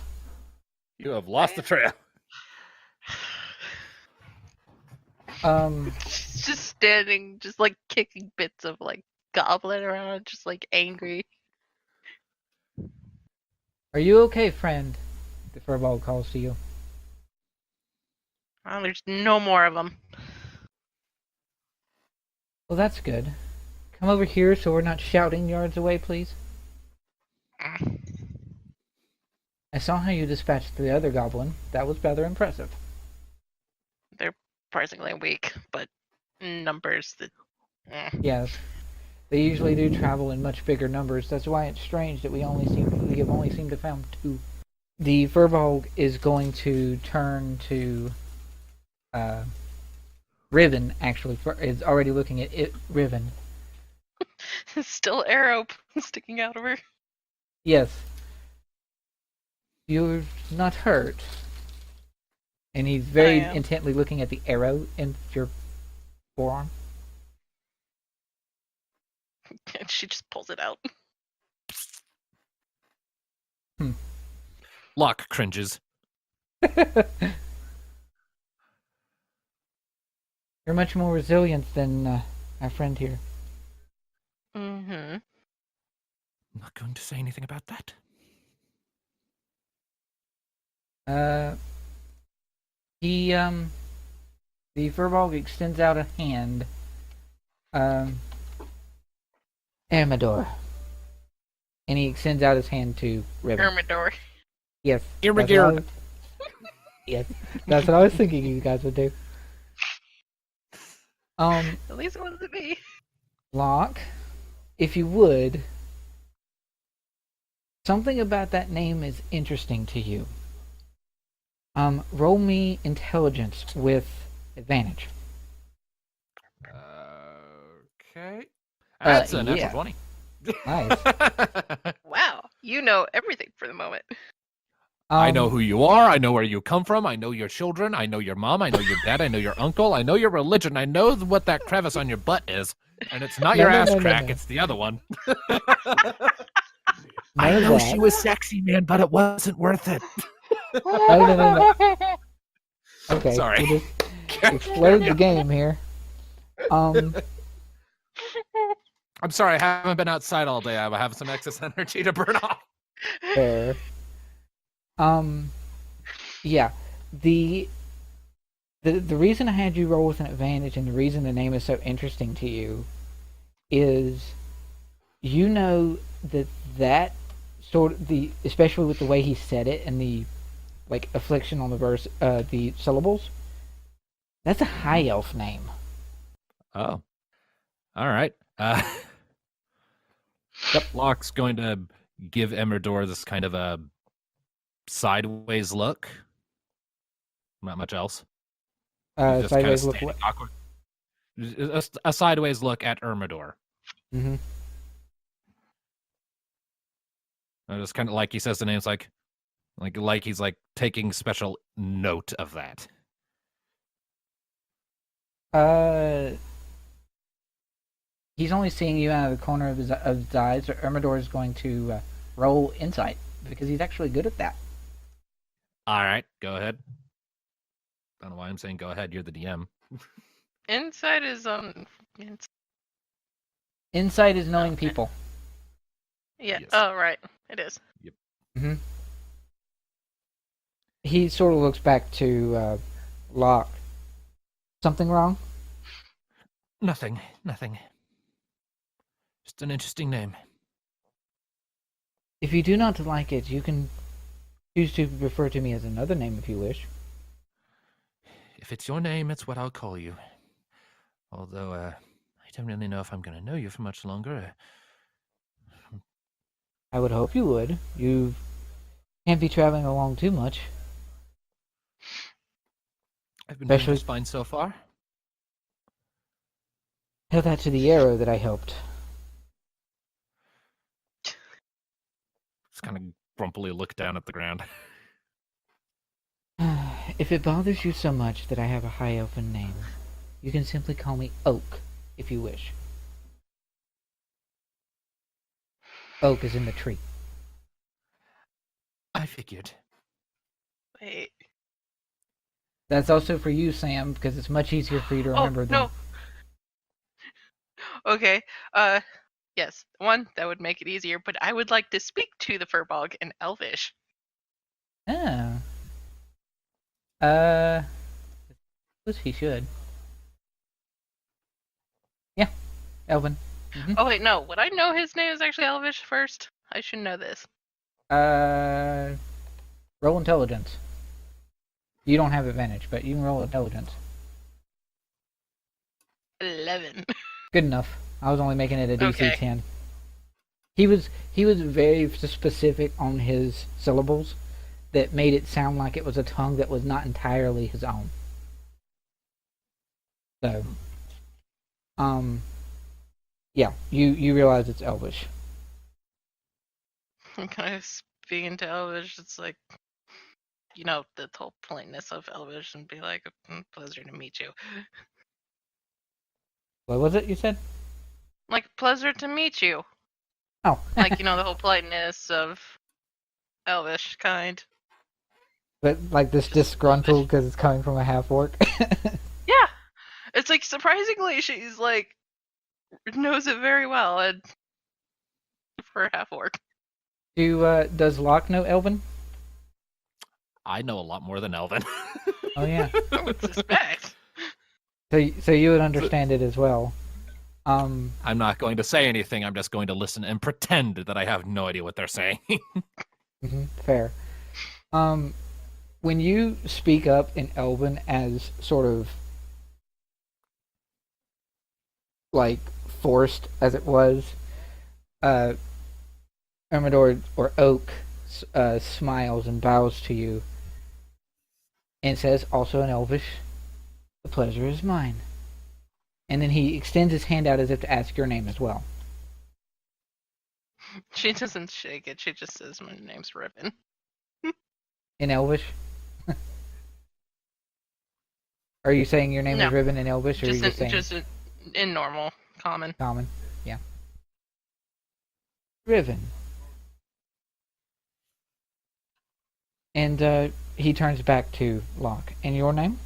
You have lost the trail. Just standing, just like kicking bits of like goblin around, just like angry. Are you okay, friend? The furball calls to you. Oh, there's no more of them. Well, that's good. Come over here so we're not shouting yards away, please. I saw how you dispatched the other goblin. That was rather impressive. They're surprisingly weak, but numbers that. Yes. They usually do travel in much bigger numbers. That's why it's strange that we have only seemed to found 2. The Furbolg is going to turn to Riven, actually. Is already looking at it, Riven. Still arrow sticking out of her. Yes. You're not hurt. And he's very intently looking at the arrow in your forearm. And she just pulls it out. Locke cringes. You're much more resilient than our friend here. Mm-hmm. I'm not going to say anything about that. The Furbolg extends out a hand. Amador. And he extends out his hand to Riven. Ermidor. Yes. Irmigerd. Yes. That's what I was thinking you guys would do. At least it wasn't me. Locke, if you would, Something about that name is interesting to you. Roll me intelligence with advantage. Okay. That's a yeah. natural 20. Nice. Wow, you know everything for the moment. I know who you are. I know where you come from. I know your children. I know your mom. I know your dad. I know your uncle. I know your religion. I know what that crevice on your butt is. And it's not your ass crack. It's the other one. I know she was sexy, man, but it wasn't worth it. No. Okay. Sorry. We'll just explode the game here. I'm sorry. I haven't been outside all day. I have some excess energy to burn off. Fair. Yeah. The reason I had you roll with an advantage and the reason the name is so interesting to you is you know that sort of especially with the way he said it and the like affliction on the verse the syllables, that's a high elf name. Oh. All right. Yep. Locke's going to give Emerdor this kind of a sideways look. Not much else. Just Sideways kind look of what? awkward. A sideways look at Ermidor. Mm-hmm. Just kind of like he says the names like he's like taking special note of that. He's only seeing you out of the corner of his eyes. So Ermidor is going to roll insight because he's actually good at that. All right, go ahead. I don't know why I'm saying go ahead. You're the DM. Insight is Insight is knowing people. Yeah. Yes. Oh, right. It is. Yep. Mm-hmm. He sort of looks back to Locke. Something wrong? Nothing. Just an interesting name. If you do not like it, you can choose to refer to me as another name if you wish. If it's your name, it's what I'll call you. Although, I don't really know if I'm going to know you for much longer. I would hope you would. You can't be traveling along too much. I've been doing just fine so far. Tell that to the arrow that I helped. Just kind of grumpily look down at the ground. If it bothers you so much that I have a high elfin name, you can simply call me Oak, if you wish. Oak is in the tree. I figured. Wait. That's also for you, Sam, because it's much easier for you to remember than... No. Okay. Yes. One, that would make it easier, but I would like to speak to the Furbog in Elvish. Oh. Which he should. Yeah. Elvin. Mm-hmm. Oh, wait, no. Would I know his name is actually Elvish first? I should know this. Roll intelligence. You don't have advantage, but you can roll intelligence. 11. Good enough. I was only making it a DC Okay. 10. He was very specific on his syllables that made it sound like it was a tongue that was not entirely his own. So, yeah, you realize it's Elvish. I'm kind of speaking to Elvish. It's like, you know, the whole politeness of Elvish and be like, pleasure to meet you. What was it you said? Like, pleasure to meet you. Oh. Like, you know, the whole politeness of Elvish kind. But like this disgruntled because it's coming from a half-orc? Yeah. It's like, surprisingly, she's like, knows it very well and for a half-orc. Does Locke know Elven? I know a lot more than Elvin. Oh yeah. I would suspect. So you would understand it as well. I'm not going to say anything. I'm just going to listen and pretend that I have no idea what they're saying. Fair. When you speak up in Elven as sort of like forced as it was, Ermidor or Oak smiles and bows to you and says, also in Elvish, "The pleasure is mine." And then he extends his hand out as if to ask your name as well. She doesn't shake it. She just says, "My name's Riven." In Elvish? Are you saying your name No, is Riven in Elvish, or are you just saying just in normal, common. common? Yeah. Riven. And he turns back to Locke. And your name?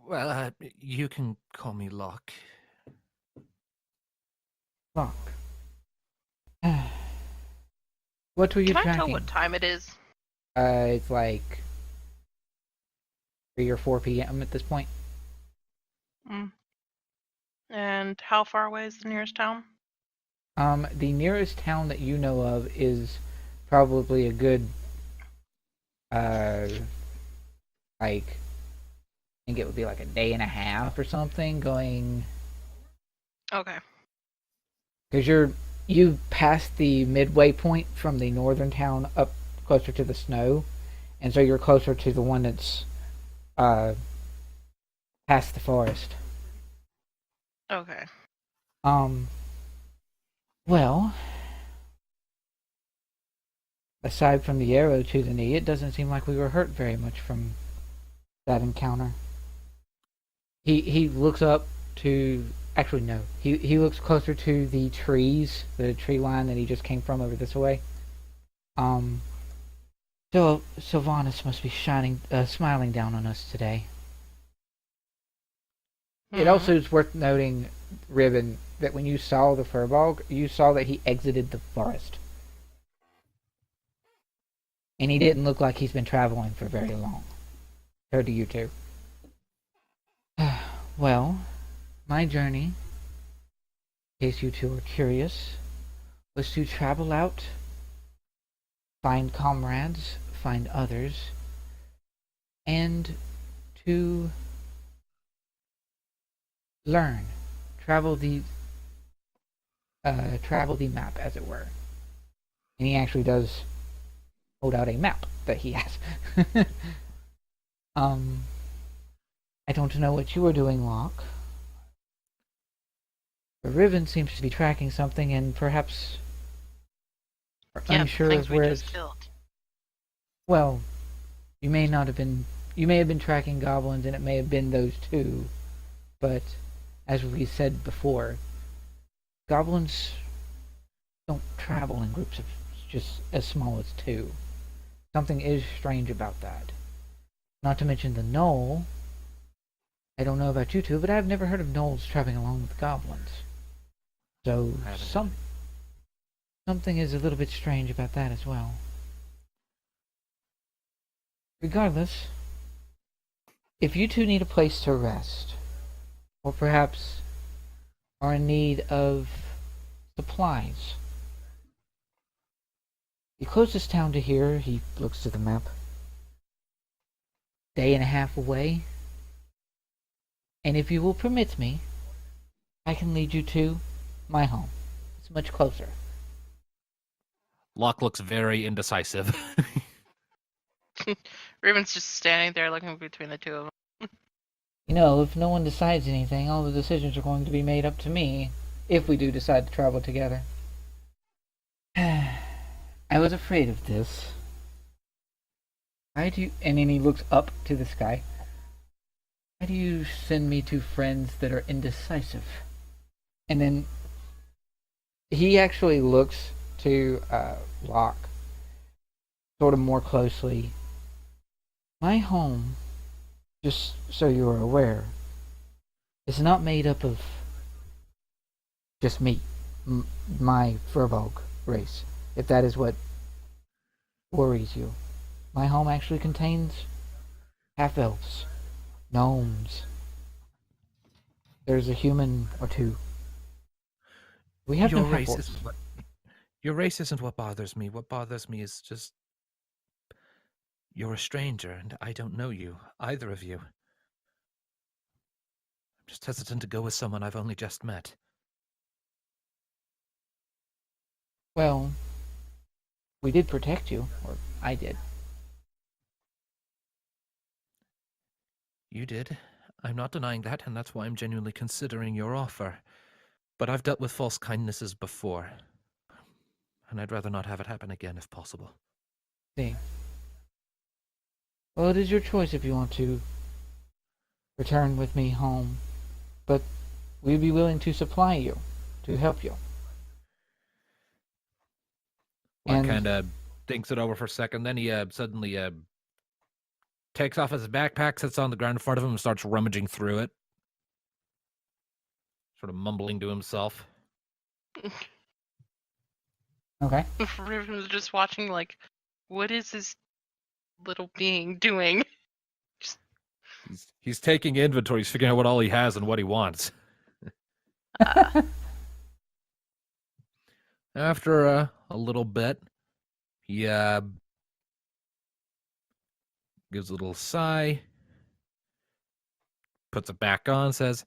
Well, you can call me Locke. Locke. What were you Can tracking? I tell what time it is? It's like 3 or 4 p.m. at this point. And how far away is the nearest town? The nearest town that you know of is probably a good, like, I think it would be like a day and a half or something going. Okay. Because you passed the midway point from the northern town up closer to the snow, and so you're closer to the one that's past the forest. Okay. Well, aside from the arrow to the knee, it doesn't seem like we were hurt very much from that encounter. He looks up to. Actually, no. He looks closer to the trees, the tree line that he just came from over this way. So Sylvanas must be smiling down on us today. It also is worth noting, Riven, that when you saw the Furbolg, you saw that he exited the forest. And he didn't look like he's been traveling for very long. Compared to you two. Well, my journey, in case you two are curious, was to travel out, find comrades, find others, and to learn, travel the map, as it were. And he actually does hold out a map that he has. I don't know what you are doing, Locke. But Riven seems to be tracking something and perhaps unsure of where it's... killed. Well, you may have been tracking goblins and it may have been those two, but as we said before, goblins don't travel in groups of just as small as 2. Something is strange about that. Not to mention the gnoll. I don't know about you two, but I've never heard of gnolls traveling along with goblins. So something is a little bit strange about that as well. Regardless, if you two need a place to rest, or perhaps are in need of supplies, the closest town to here, he looks to the map, day and a half away, and if you will permit me, I can lead you to my home. It's much closer. Locke looks very indecisive. Riven's just standing there looking between the two of them. You know, if no one decides anything, all the decisions are going to be made up to me, if we do decide to travel together. I was afraid of this. Why do you... And then he looks up to the sky. Why do you send me to friends that are indecisive? And then he actually looks to Locke sort of more closely. My home, just so you are aware, is not made up of just me, my Furbolg race, if that is what worries you. My home actually contains half-elves, gnomes. There's a human or two. We have no half-orcs. Your race isn't what bothers me. What bothers me is just you're a stranger and I don't know you, either of you. I'm just hesitant to go with someone I've only just met. Well, we did protect you, or I did. You did. I'm not denying that, and that's why I'm genuinely considering your offer. But I've dealt with false kindnesses before, and I'd rather not have it happen again if possible. See. Well, it is your choice if you want to return with me home, but we'd be willing to supply you, to help you. Locke And kind of thinks it over for a second, then he suddenly takes off his backpack, sits on the ground in front of him, and starts rummaging through it, sort of mumbling to himself. okay. Riven was just watching, like, what is this little being doing? He's taking inventory. He's figuring out what all he has and what he wants. After a little bit, he gives a little sigh, puts it back on, says,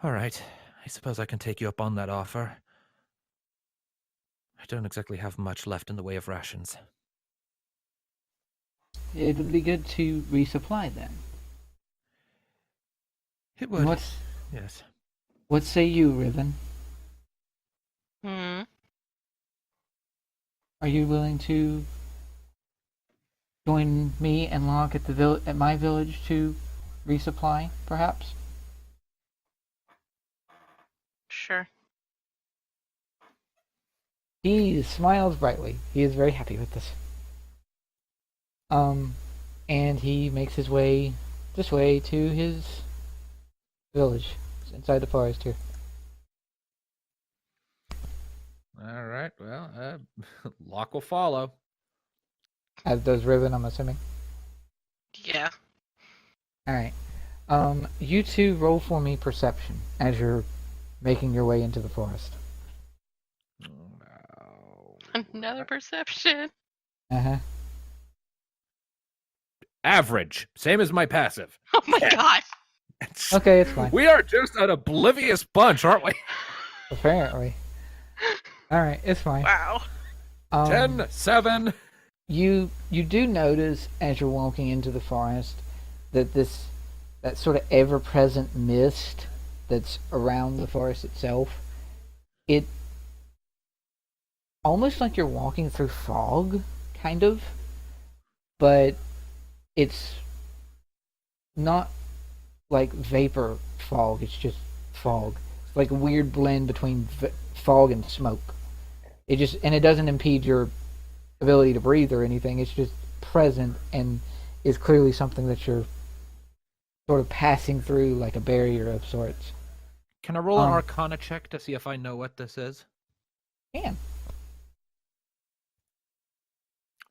"All right, I suppose I can take you up on that offer. I don't exactly have much left in the way of rations." It would be good to resupply then. It would. Yes. Yes. What say you, Riven? Hmm. Are you willing to join me and Locke at my village to resupply, perhaps? Sure. He smiles brightly. He is very happy with this. And he makes his way this way to his village. It's inside the forest here. All right. Well, Locke will follow. As does Riven, I'm assuming. Yeah. Alright. You two roll for me perception as you're making your way into the forest. Another perception. Uh-huh. Average. Same as my passive. Oh my god. Okay, it's fine. We are just an oblivious bunch, aren't we? Apparently. Alright, it's fine. Wow. 10, 7. You do notice as you're walking into the forest that that sort of ever-present mist that's around the forest itself, it almost like you're walking through fog, kind of, but it's not like vapor fog, it's just fog. It's like a weird blend between fog and smoke. And it doesn't impede your ability to breathe or anything. It's just present and is clearly something that you're sort of passing through, like a barrier of sorts. Can I roll an Arcana check to see if I know what this is? Can.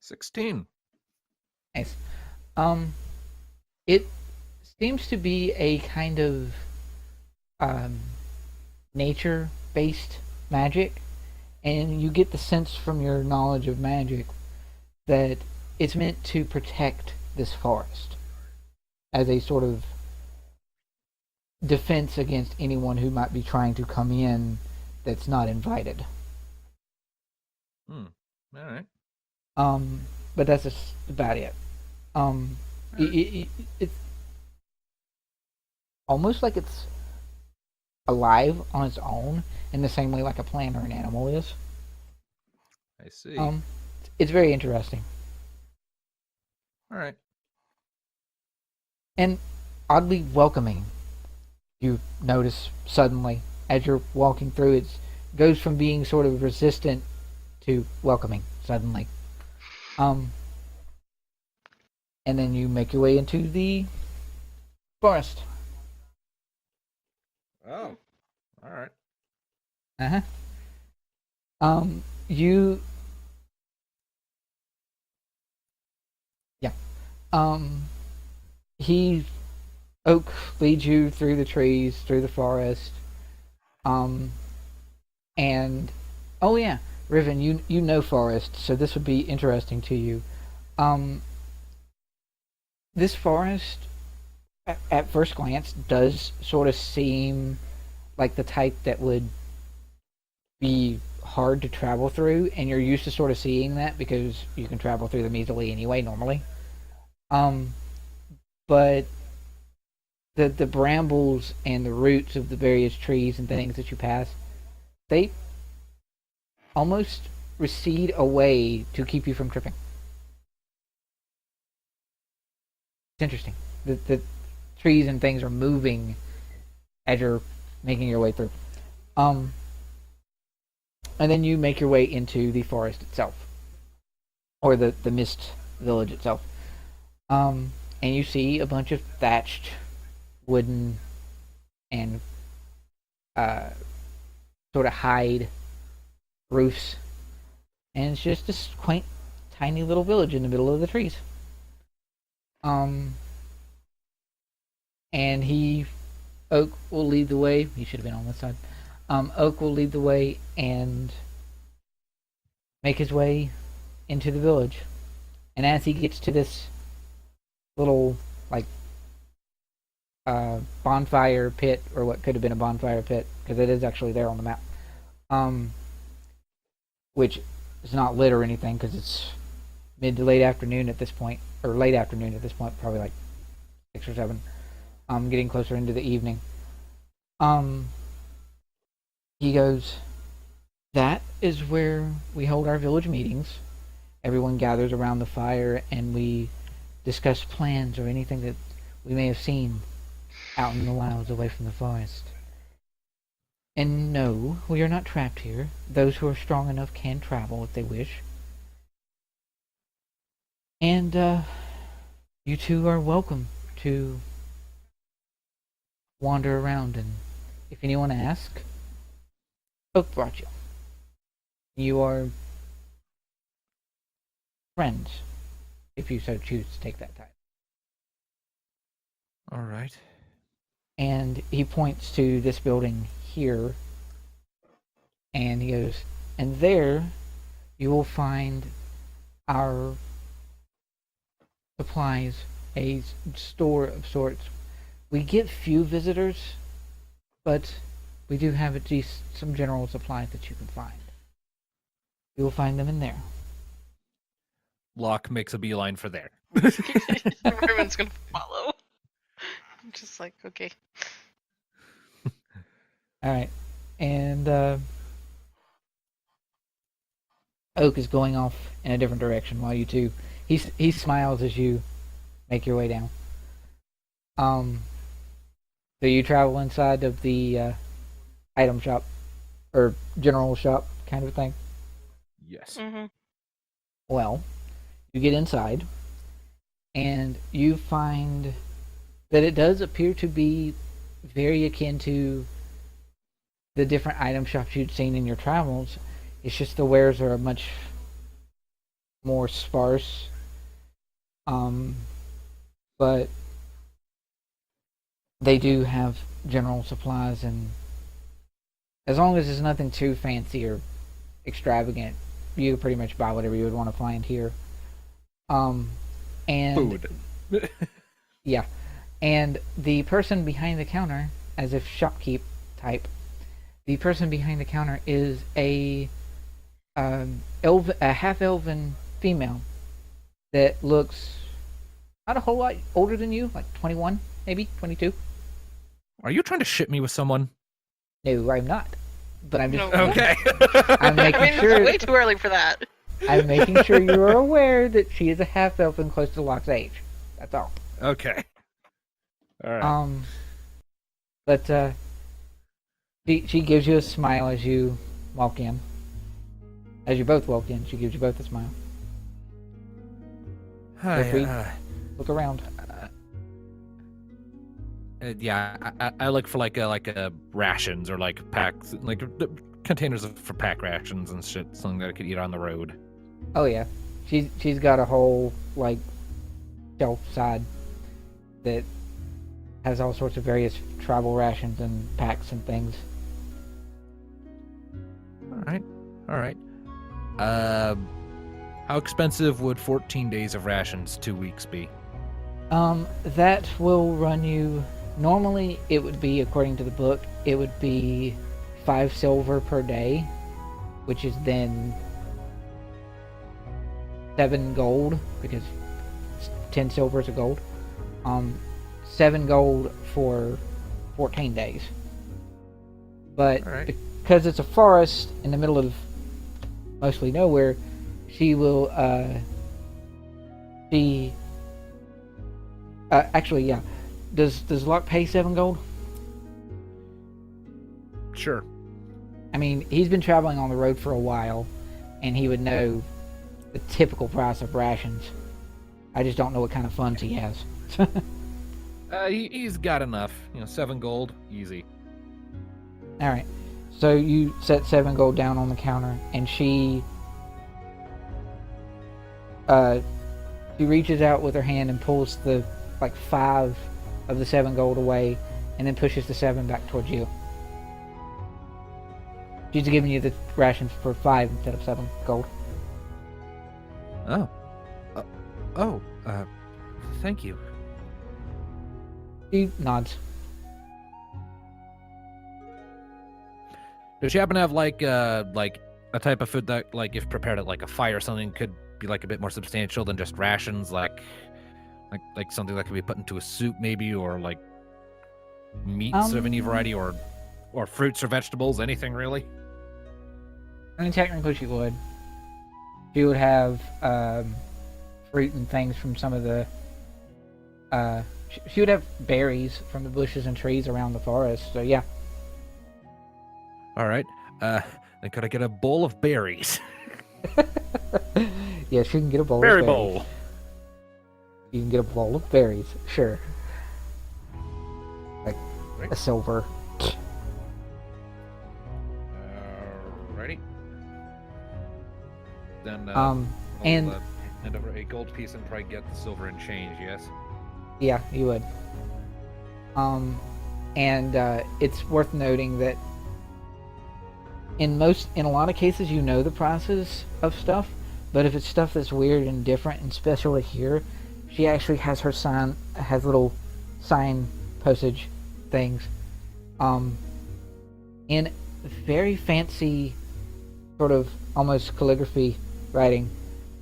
16. Nice. It seems to be a kind of nature-based magic, and you get the sense from your knowledge of magic that it's meant to protect this forest as a sort of defense against anyone who might be trying to come in that's not invited. All right. But that's just about it. It's almost like it's alive on its own in the same way like a plant or an animal is. I see. It's very interesting. All right. And oddly welcoming. You notice suddenly as you're walking through, it goes from being sort of resistant to welcoming suddenly. And then you make your way into the forest. Oh. All right. You Oak leads you through the trees, through the forest. And oh yeah, Riven, you know forest, so this would be interesting to you. This forest at first glance does sort of seem like the type that would be hard to travel through, and you're used to sort of seeing that because you can travel through them easily anyway, normally. But the brambles and the roots of the various trees and things that you pass, they almost recede away to keep you from tripping. It's interesting. The trees and things are moving as you're making your way through. And then you make your way into the forest itself, or the mist village itself. And you see a bunch of thatched wooden and sort of hide roofs, and it's just this quaint, tiny little village in the middle of the trees. And Oak will lead the way. He should have been on this side. Oak will lead the way and make his way into the village. And as he gets to this little, like, bonfire pit, or what could have been a bonfire pit, because it is actually there on the map, which is not lit or anything, because it's mid to late afternoon at this point, or late afternoon at this point, probably like 6 or 7, getting closer into the evening. He goes, that is where we hold our village meetings. Everyone gathers around the fire and we discuss plans or anything that we may have seen out in the wilds away from the forest. And no, we are not trapped here. Those who are strong enough can travel if they wish. And you two are welcome to wander around, and if anyone asks, Oak brought you. You are friends, if you so choose to take that title. All right. And he points to this building here, and he goes, and there you will find our supplies, a store of sorts. We get few visitors, but we do have at least some general supplies that you can find. You will find them in there. Locke makes a beeline for there. Riven's gonna follow. I'm just like, okay. Alright. And Oak is going off in a different direction while you two... He smiles as you make your way down. So you travel inside of the item shop, or general shop kind of thing? Yes. Mm-hmm. Well, you get inside, and you find that it does appear to be very akin to the different item shops you'd seen in your travels. It's just the wares are much more sparse. But they do have general supplies, and as long as it's nothing too fancy or extravagant, you pretty much buy whatever you would want to find here. And Food. yeah, and the person behind the counter, as if shopkeep type, the person behind the counter is a half-elven female that looks not a whole lot older than you, like 21, maybe 22. Are you trying to ship me with someone? No, I'm not. But I'm just No. Okay. I'm making I mean, sure. it's way too early for that. I'm making sure you are aware that she is a half elf and close to Locke's age. That's all. Okay. All right. But she gives you a smile as you walk in. As you both walk in, she gives you both a smile. Hi, Look around. I look for like a rations or like packs, like containers for pack rations and shit, something that I could eat on the road. Oh yeah, she's got a whole like shelf side that has all sorts of various travel rations and packs and things. All right. How expensive would 14 days of rations, 2 weeks be? That will run you. Normally, it would be, according to the book, it would be 5 silver per day. which is then 7 gold, because 10 silver is a gold. 7 gold for 14 days. But Alright. because it's a forest in the middle of mostly nowhere, she will, actually, yeah. Does Locke pay 7 gold? Sure. I mean, he's been traveling on the road for a while, and he would know the typical price of rations. I just don't know what kind of funds he has. He's got enough. 7 gold, easy. Alright. So you set 7 gold down on the counter, and she reaches out with her hand and pulls the 5 of the 7 gold away, and then pushes the 7 back towards you. She's giving you the rations for 5 instead of 7 gold. Oh. Thank you. She nods. Does she happen to have a type of food that if prepared at a fire or something could be a bit more substantial than just rations, like something that could be put into a soup maybe, or meats of any variety, or fruits or vegetables, anything really? I mean, technically she would. She would have fruit and things from some of the... she would have berries from the bushes and trees around the forest, so yeah. Alright. Then could I get a bowl of berries? Yes, you can get a bowl Berry of berries. bowl. You can get a bowl of berries, sure. A silver. Alrighty. Then and hand over a gold piece and probably get the silver and change, yes? yeah, you would. And it's worth noting that in a lot of cases you know the prices of stuff, but if it's stuff that's weird and different and special to here, she actually has little sign postage things in very fancy sort of almost calligraphy writing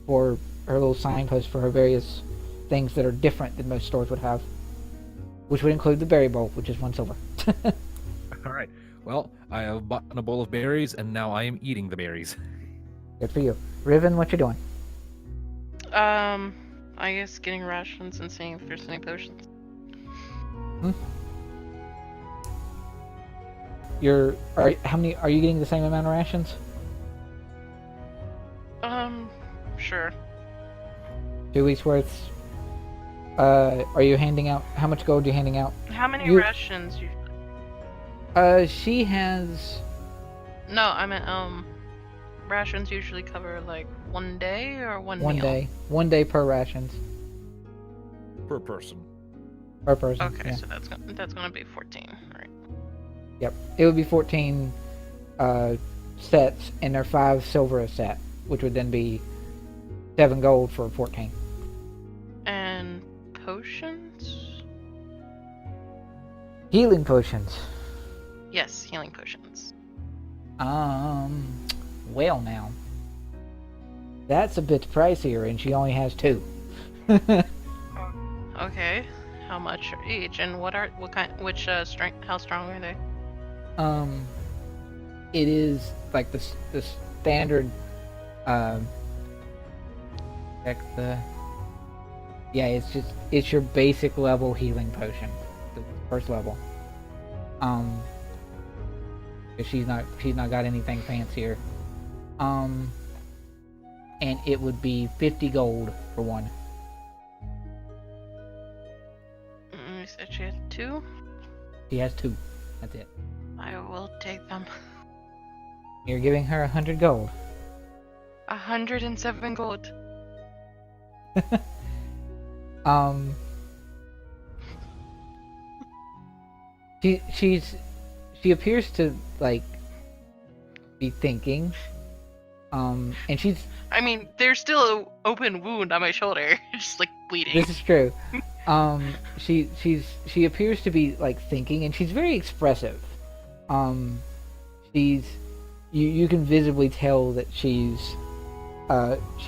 for her little signpost for her various things that are different than most stores would have, which would include the berry bowl, which is 1 silver. Alright. Well, I have bought a bowl of berries, and now I am eating the berries. Good for you. Riven, what you doing? I guess getting rations and seeing if there's any potions. Are you getting the same amount of rations? Sure. 2 weeks worth. Are you handing out? How much gold are you handing out? How many rations you? She has. No, I meant rations usually cover 1 day or one One meal? day. 1 day per rations. Per person. Per person. Okay, Yeah. so that's gonna be 14, right? Yep. It would be 14 sets, and they're 5 silver a set, which would then be 7 gold for 14. And potions? Healing potions. Yes, healing potions. Well now. That's a bit pricier, and she only has 2. Okay, how much are each, and which strength? How strong are they? It is the standard. Check the. Yeah, it's your basic level healing potion, the first level. She's not got anything fancier. And it would be 50 gold for one. You said she had 2? She has 2. That's it. I will take them. You're giving her 100 gold. 107 gold. She appears to be thinking. And she's. I mean, there's still an open wound on my shoulder, just bleeding. This is true. She appears to be thinking, and she's very expressive. She's you can visibly tell that she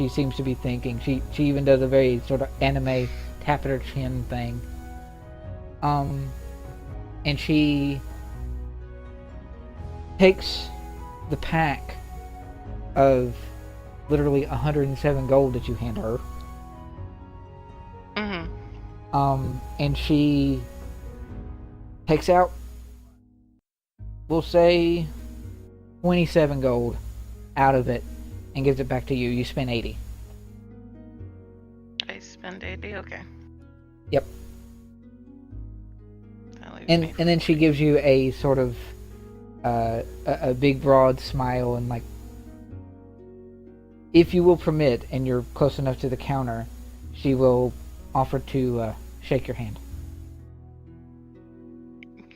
seems to be thinking. She even does a very sort of anime tap at her chin thing. And she takes the pack of literally 107 gold that you hand her. And she takes out, we'll say, 27 gold out of it and gives it back to you. You spend 80. I spend 80. Okay. Yep. That leaves And me. then she gives you a sort of a big broad smile and like, if you will permit and you're close enough to the counter, she will offer to shake your hand.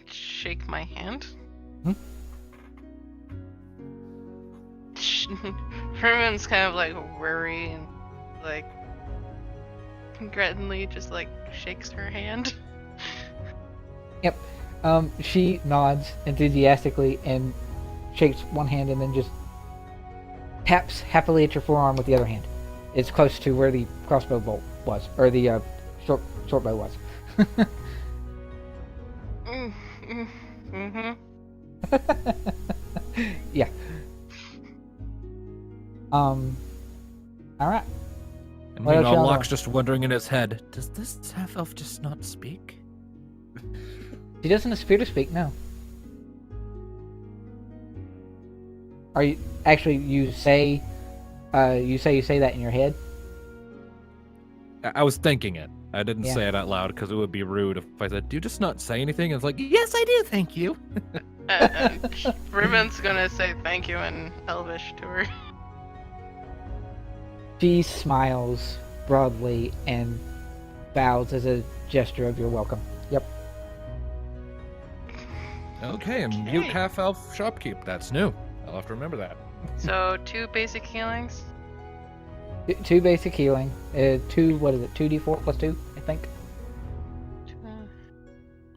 Shake my hand. Herman's kind of like worried and like regretfully just like shakes her hand. Yep. She nods enthusiastically and shakes one hand and then just taps happily at your forearm with the other hand. It's close to where the crossbow bolt was, or the short bow was. Mm-hmm. Yeah. All right. And What else meanwhile, y'all Locke's doing? just wondering in his head, does this half elf just not speak? She doesn't appear to speak. No. Are you actually? You say that in your head. I was thinking it. I didn't Yeah. say it out loud because it would be rude if I said, do you just not say anything? And it's like, yes, I do, thank you. Riven's gonna say thank you in Elvish to her. She smiles broadly and bows as a gesture of your welcome. Yep. Okay, and mute Okay. half elf shopkeep. That's new. I'll have to remember that. So 2 basic healings. 2 basic healing. 2. What is it? 2d4 plus 2. I think.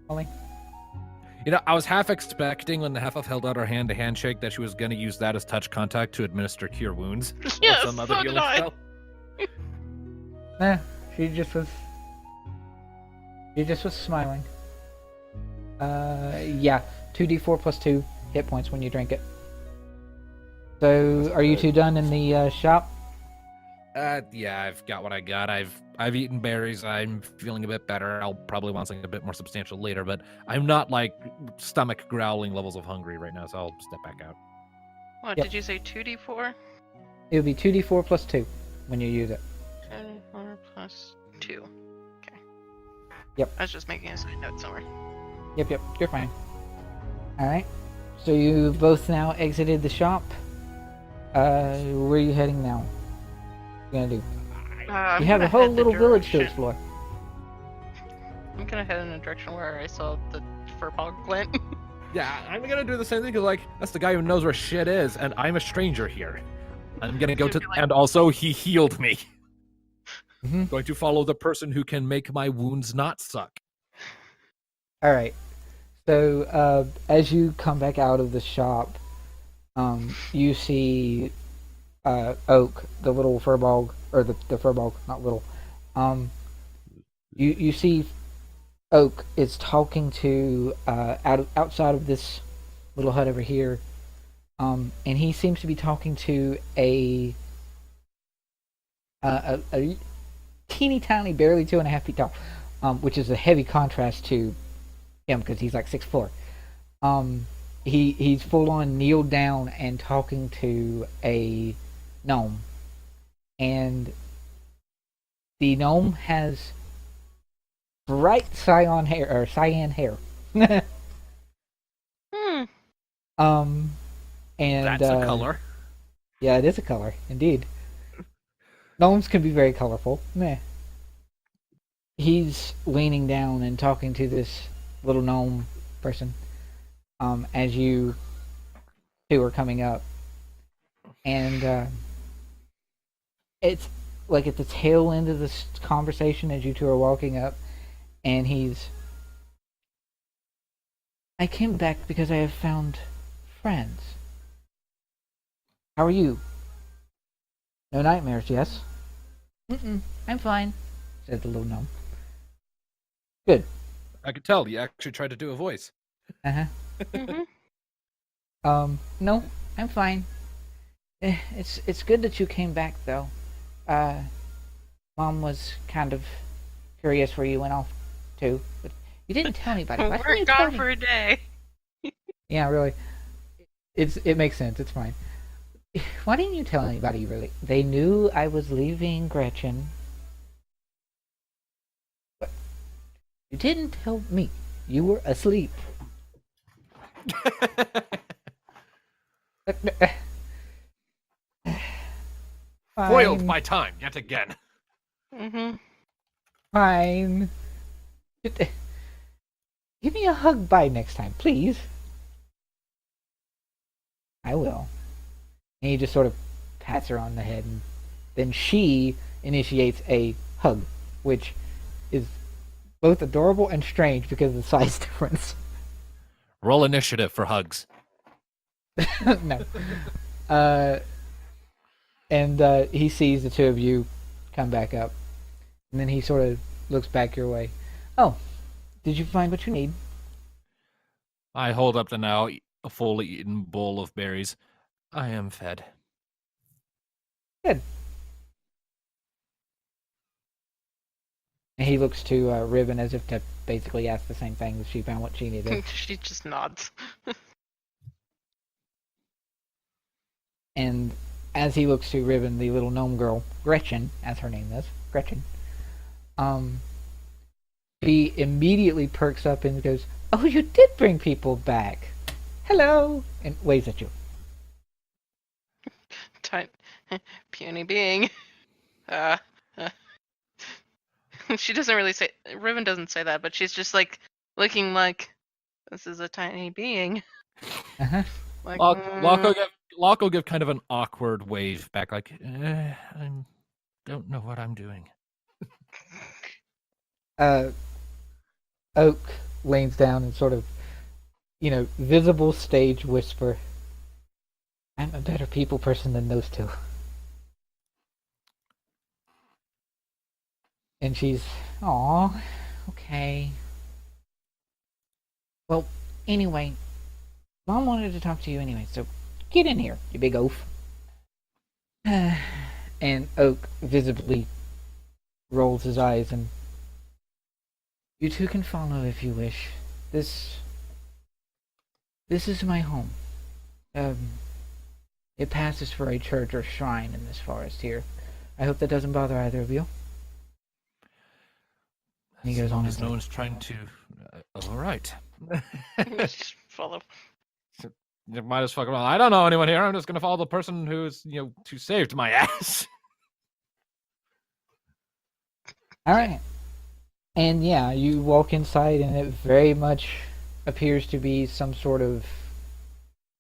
Only. You know, I was half expecting when the half elf held out her hand to handshake that she was going to use that as touch contact to administer cure wounds Yes, or some other so did healing I. spell. Nah. She just was. She just was smiling. Yeah. 2d4 plus 2 hit points when you drink it. So, are you two done in the shop? Yeah, I've got what I got. I've eaten berries. I'm feeling a bit better. I'll probably want something a bit more substantial later, but I'm not like stomach growling levels of hungry right now, so I'll step back out. What Yep. did you say? 2d4. It would be 2d4 plus 2 when you use it. 2d4 plus 2. Okay. Yep. I was just making a side note somewhere. Yep, you're fine. Alright. So you both now exited the shop. Where are you heading now? What are you gonna do? I'm You have a gonna whole head the little village to direction- explore. I'm gonna head in a direction where I saw the furball glint. Yeah, I'm gonna do the same thing because, like, that's the guy who knows where shit is, and I'm a stranger here. I'm gonna go to, and also he healed me. Mm-hmm. Going to follow the person who can make my wounds not suck. Alright. So, as you come back out of the shop, you see Oak, the little furball, or the furball, not little. You see Oak is talking to outside of this little hut over here, and he seems to be talking to a teeny tiny, barely 2.5 feet tall, which is a heavy contrast to him because he's like 6'4". He's full on kneeled down and talking to a gnome, and the gnome has bright cyan hair. And That's a color. Yeah, it is a color, indeed. Gnomes can be very colorful. Meh. He's leaning down and talking to this little gnome person. As you two are coming up, and it's like at the tail end of this conversation as you two are walking up, and I came back because I have found friends. How are you? No nightmares, yes? I'm fine, said the little gnome. Good. I could tell you actually tried to do a voice. Uh-huh. Mm-hmm. No, I'm fine. It's good that you came back, though. Mom was kind of curious where you went off to, but you didn't tell anybody. Why didn't We're you tell gone me? for a day. Yeah, really. It makes sense. It's fine. Why didn't you tell anybody, really? They knew I was leaving Gretchen. But you didn't tell me. You were asleep. Foiled Fine. by time yet again. Mm-hmm. Fine. Give me a hug bye next time, please. I will. And he just sort of pats her on the head, and then she initiates a hug, which is both adorable and strange because of the size difference. Roll initiative for hugs. No. And he sees the two of you come back up. And then he sort of looks back your way. Oh, did you find what you need? I hold up the now fully eaten bowl of berries. I am fed. Good. And he looks to Riven as if to basically ask the same thing if she found what she needed. She just nods. And as he looks to Riven, the little gnome girl, Gretchen, as her name is, Gretchen, she immediately perks up and goes, "Oh, you did bring people back. Hello," and waves at you. Tiny, puny being. Uh, uh, she doesn't really say. Riven doesn't say that, but she's just like looking like this is a tiny being. Uh-huh. Like, Locke will give kind of an awkward wave back, like, I don't know what I'm doing. Oak leans down and sort of, visible stage whisper, "I'm a better people person than those two." And she's, "Aw, okay. Well, anyway, Mom wanted to talk to you anyway, so get in here, you big oaf." And Oak visibly rolls his eyes and, "You two can follow if you wish. This is my home. It passes for a church or shrine in this forest here. I hope that doesn't bother either of you." He goes on as his no way. one's trying to. All right. just follow. You might as well. I don't know anyone here. I'm just going to follow the person who's who saved my ass. All right. And yeah, you walk inside, and it very much appears to be some sort of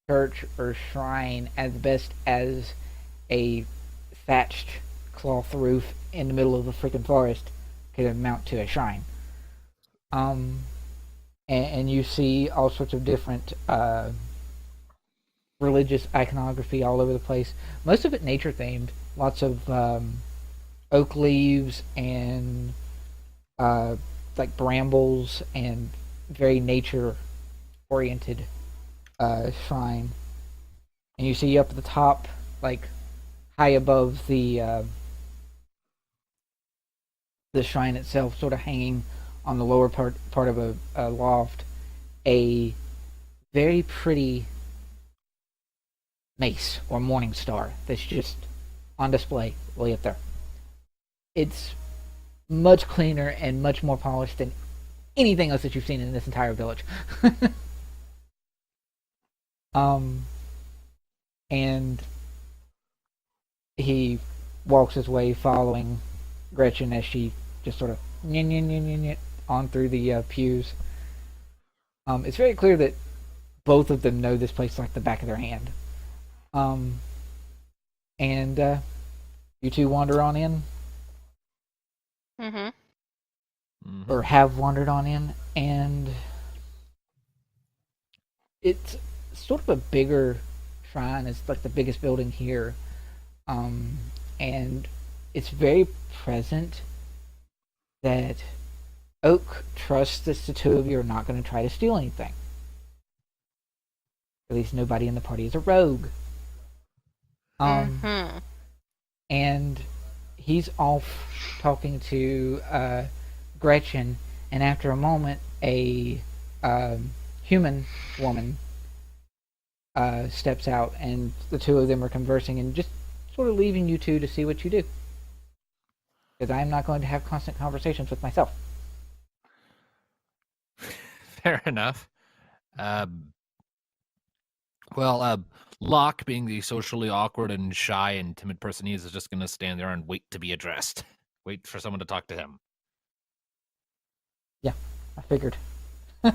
church or shrine, as best as a thatched cloth roof in the middle of a freaking forest could amount to a shrine. And you see all sorts of different religious iconography all over the place. Most of it nature themed. Lots of oak leaves and like brambles and very nature oriented shrine. And you see up at the top, like high above the shrine itself, sort of hanging on the lower part of a loft, a very pretty mace or morning star that's just on display way up there. It's much cleaner and much more polished than anything else that you've seen in this entire village. And he walks his way following Gretchen as she just sort of on through the pews. It's very clear that both of them know this place like the back of their hand. And you two wander on in, or have wandered on in, and it's sort of a bigger shrine. It's like the biggest building here, and it's very present that Oak trusts that the two of you are not going to try to steal anything. At least nobody in the party is a rogue. And he's off talking to Gretchen, and after a moment, a human woman steps out, and the two of them are conversing and just sort of leaving you two to see what you do. Because I am not going to have constant conversations with myself. Fair enough. Well, Locke, being the socially awkward and shy and timid person he is just going to stand there and wait to be addressed. Wait for someone to talk to him. Yeah, I figured. Is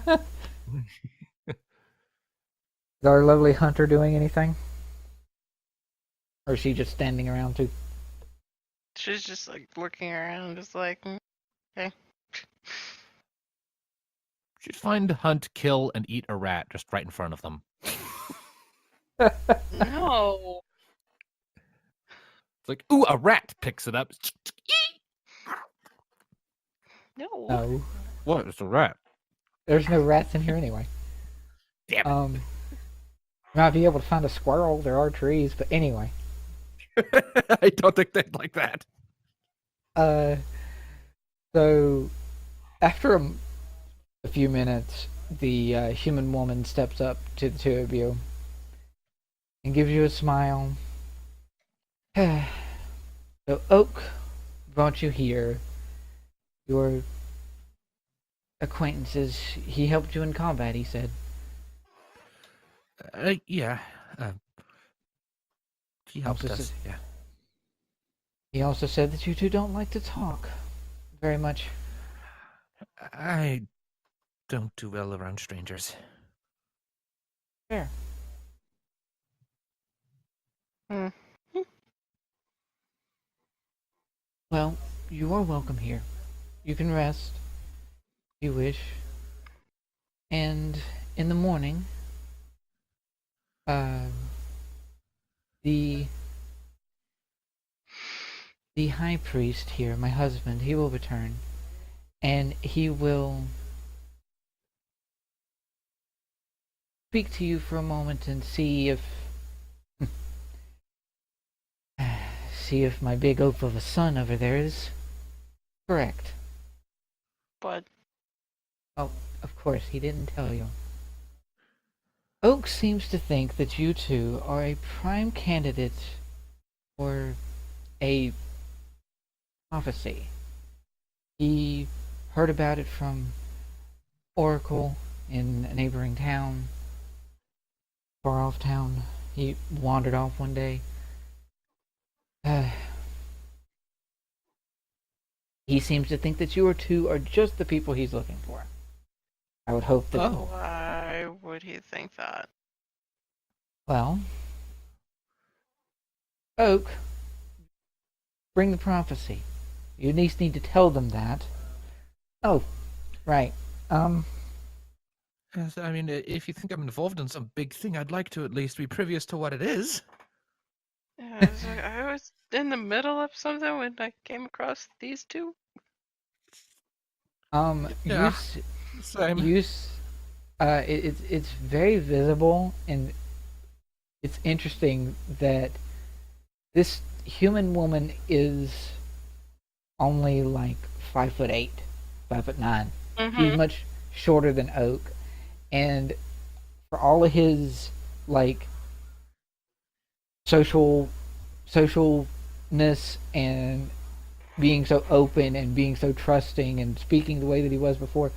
our lovely hunter doing anything? Or is she just standing around too? She's just like looking around, just like, okay. She'd find, hunt, kill, and eat a rat just right in front of them. No. It's like, ooh, a rat picks it up. No. No. What? It's a rat. There's no rats in here anyway. Damn it. You might be able to find a squirrel. There are trees, but anyway. I don't think they'd like that. So after a few minutes, the human woman steps up to the two of you and gives you a smile. So Oak brought you here. Your acquaintances. He helped you in combat, he said. Yeah. He helped Also us. said- Yeah. He also said that you two don't like to talk very much. I don't do well around strangers. Fair. Well, you are welcome here. You can rest if you wish. And in the morning, the high priest here, my husband, he will return, and he will speak to you for a moment and see if my big oaf of a son over there is correct. But Oh, of course, he didn't tell you. Oak seems to think that you two are a prime candidate for a prophecy. He heard about it from Oracle in a neighboring town, far off town. He wandered off one day. He seems to think that you two are just the people he's looking for. I would hope that. Oh. why would he think that? Well, Oak, bring the prophecy. You at least need to tell them that. Oh, right. Yes, I mean, if you think I'm involved in some big thing, I'd like to at least be previous to what it is. Yeah, I was in the middle of something when I came across these two. Yeah. Same. It's very visible, and it's interesting that this human woman is only like 5'8", 5'9". He's much shorter than Oak, and for all of his like socialness and being so open and being so trusting and speaking the way that he was before,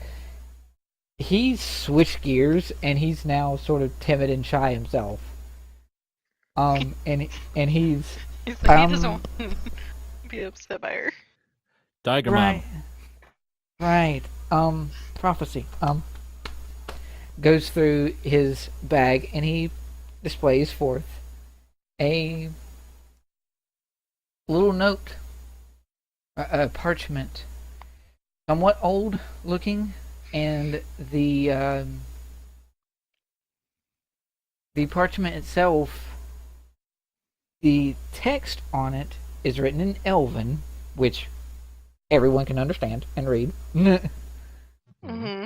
he's switched gears and he's now sort of timid and shy himself. And he's He's like, he doesn't want to be upset by her. Diagram. right. Prophecy. Goes through his bag and he displays forth a little note, a parchment, somewhat old looking, and the the parchment itself, the text on it is written in Elven, which everyone can understand and read. Mm-hmm.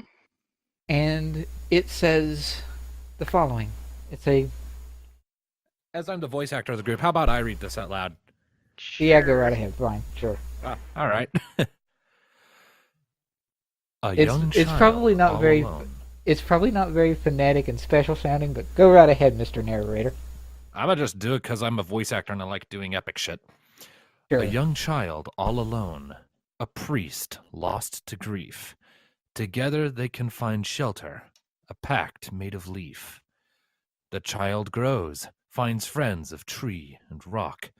And it says the following. It's a... As I'm the voice actor of the group, how about I read this out loud? Yeah, go right ahead. Fine, sure. All right. A It's young it's child probably not all very alone. it's probably not very phonetic and special sounding, but go right ahead, Mr. Narrator. I'm gonna just do it because I'm a voice actor and I like doing epic shit. Sure. A young child all alone. A priest lost to grief. Together they can find shelter. A pact made of leaf. The child grows, finds friends of tree and rock,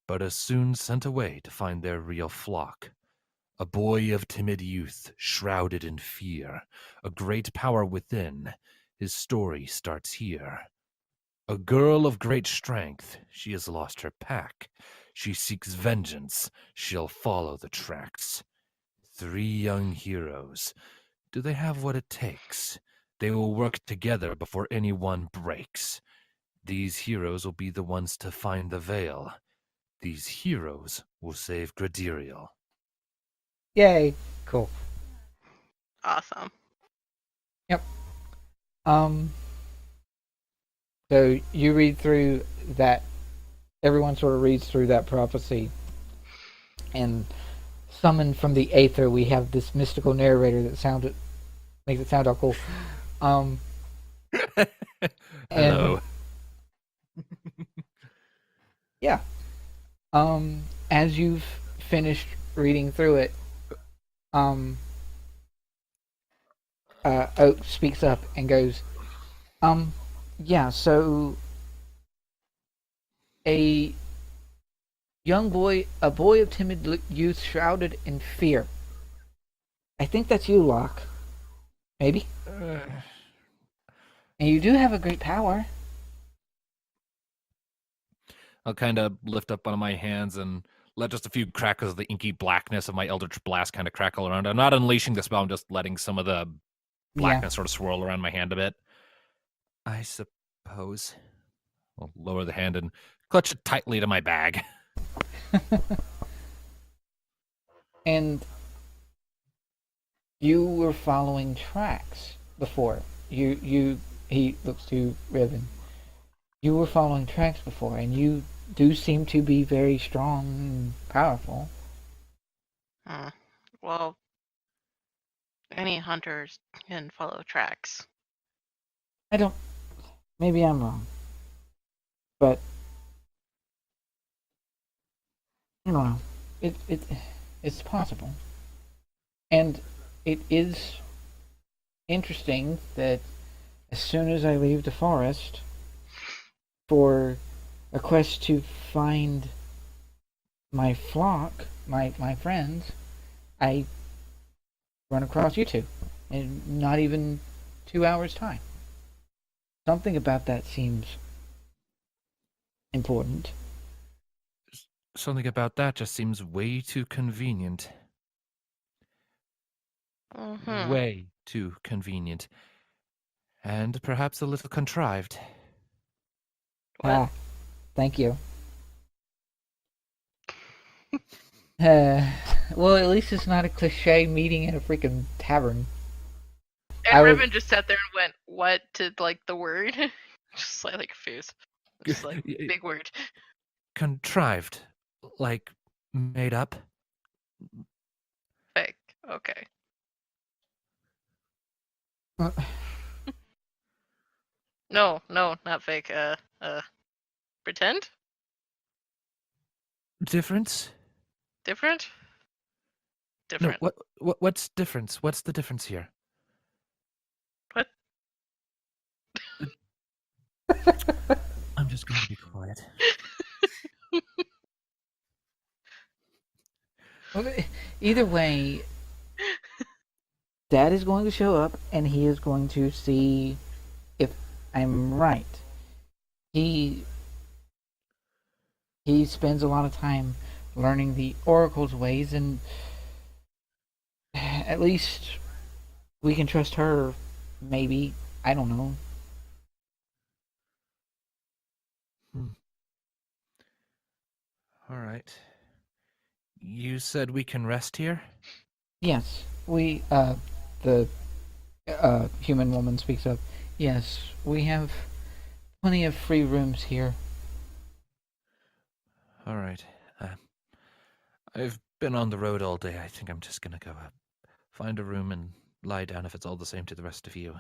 but is soon sent away to find their real flock. A boy of timid youth, shrouded in fear, a great power within. His story starts here. A girl of great strength, she has lost her pack. She seeks vengeance, she'll follow the tracks. 3 young heroes. Do they have what it takes? They will work together before anyone breaks. These heroes will be the ones to find the veil. These heroes will save Gradariel. Yay. Cool. Awesome. Yep. So you read through that. Everyone sort of reads through that prophecy, and summoned from the aether, we have this mystical narrator that makes it sound all cool. Hello. Yeah. As you've finished reading through it, Oak speaks up and goes, yeah, so a boy of timid youth shrouded in fear. I think that's you, Locke. Maybe? And you do have a great power. I'll kind of lift up one of my hands and let just a few crackles of the inky blackness of my Eldritch Blast kind of crackle around. I'm not unleashing the spell, I'm just letting some of the blackness sort of swirl around my hand a bit. I suppose. I'll lower the hand and clutch it tightly to my bag. And you were following tracks before. He looks to Riven. You were following tracks before, and you do seem to be very strong and powerful. Well, any hunters can follow tracks. Maybe I'm wrong. But, I don't know. It's possible. And it is interesting that as soon as I leave the forest for a quest to find my flock, my friends, I run across you two in not even 2 hours' time. Something about that seems important. Something about that just seems way too convenient. Mm-hmm. Way too convenient. And perhaps a little contrived. What? Thank you. Well, at least it's not a cliche meeting in a freaking tavern. And Riven just sat there and went, what, to, like, the word? Just like a face. Just like, big word. Contrived. Like, made up. Fake. Okay. No, not fake. Pretend? Difference? Different? Different. No, what's difference? What's the difference here? What? I'm just going to be quiet. Either way, Dad is going to show up and he is going to see if I'm right. He spends a lot of time learning the Oracle's ways, and at least we can trust her, maybe. I don't know. All right. You said we can rest here? Yes, the human woman speaks up. Yes, we have plenty of free rooms here. All right. I've been on the road all day. I think I'm just gonna go find a room and lie down if it's all the same to the rest of you.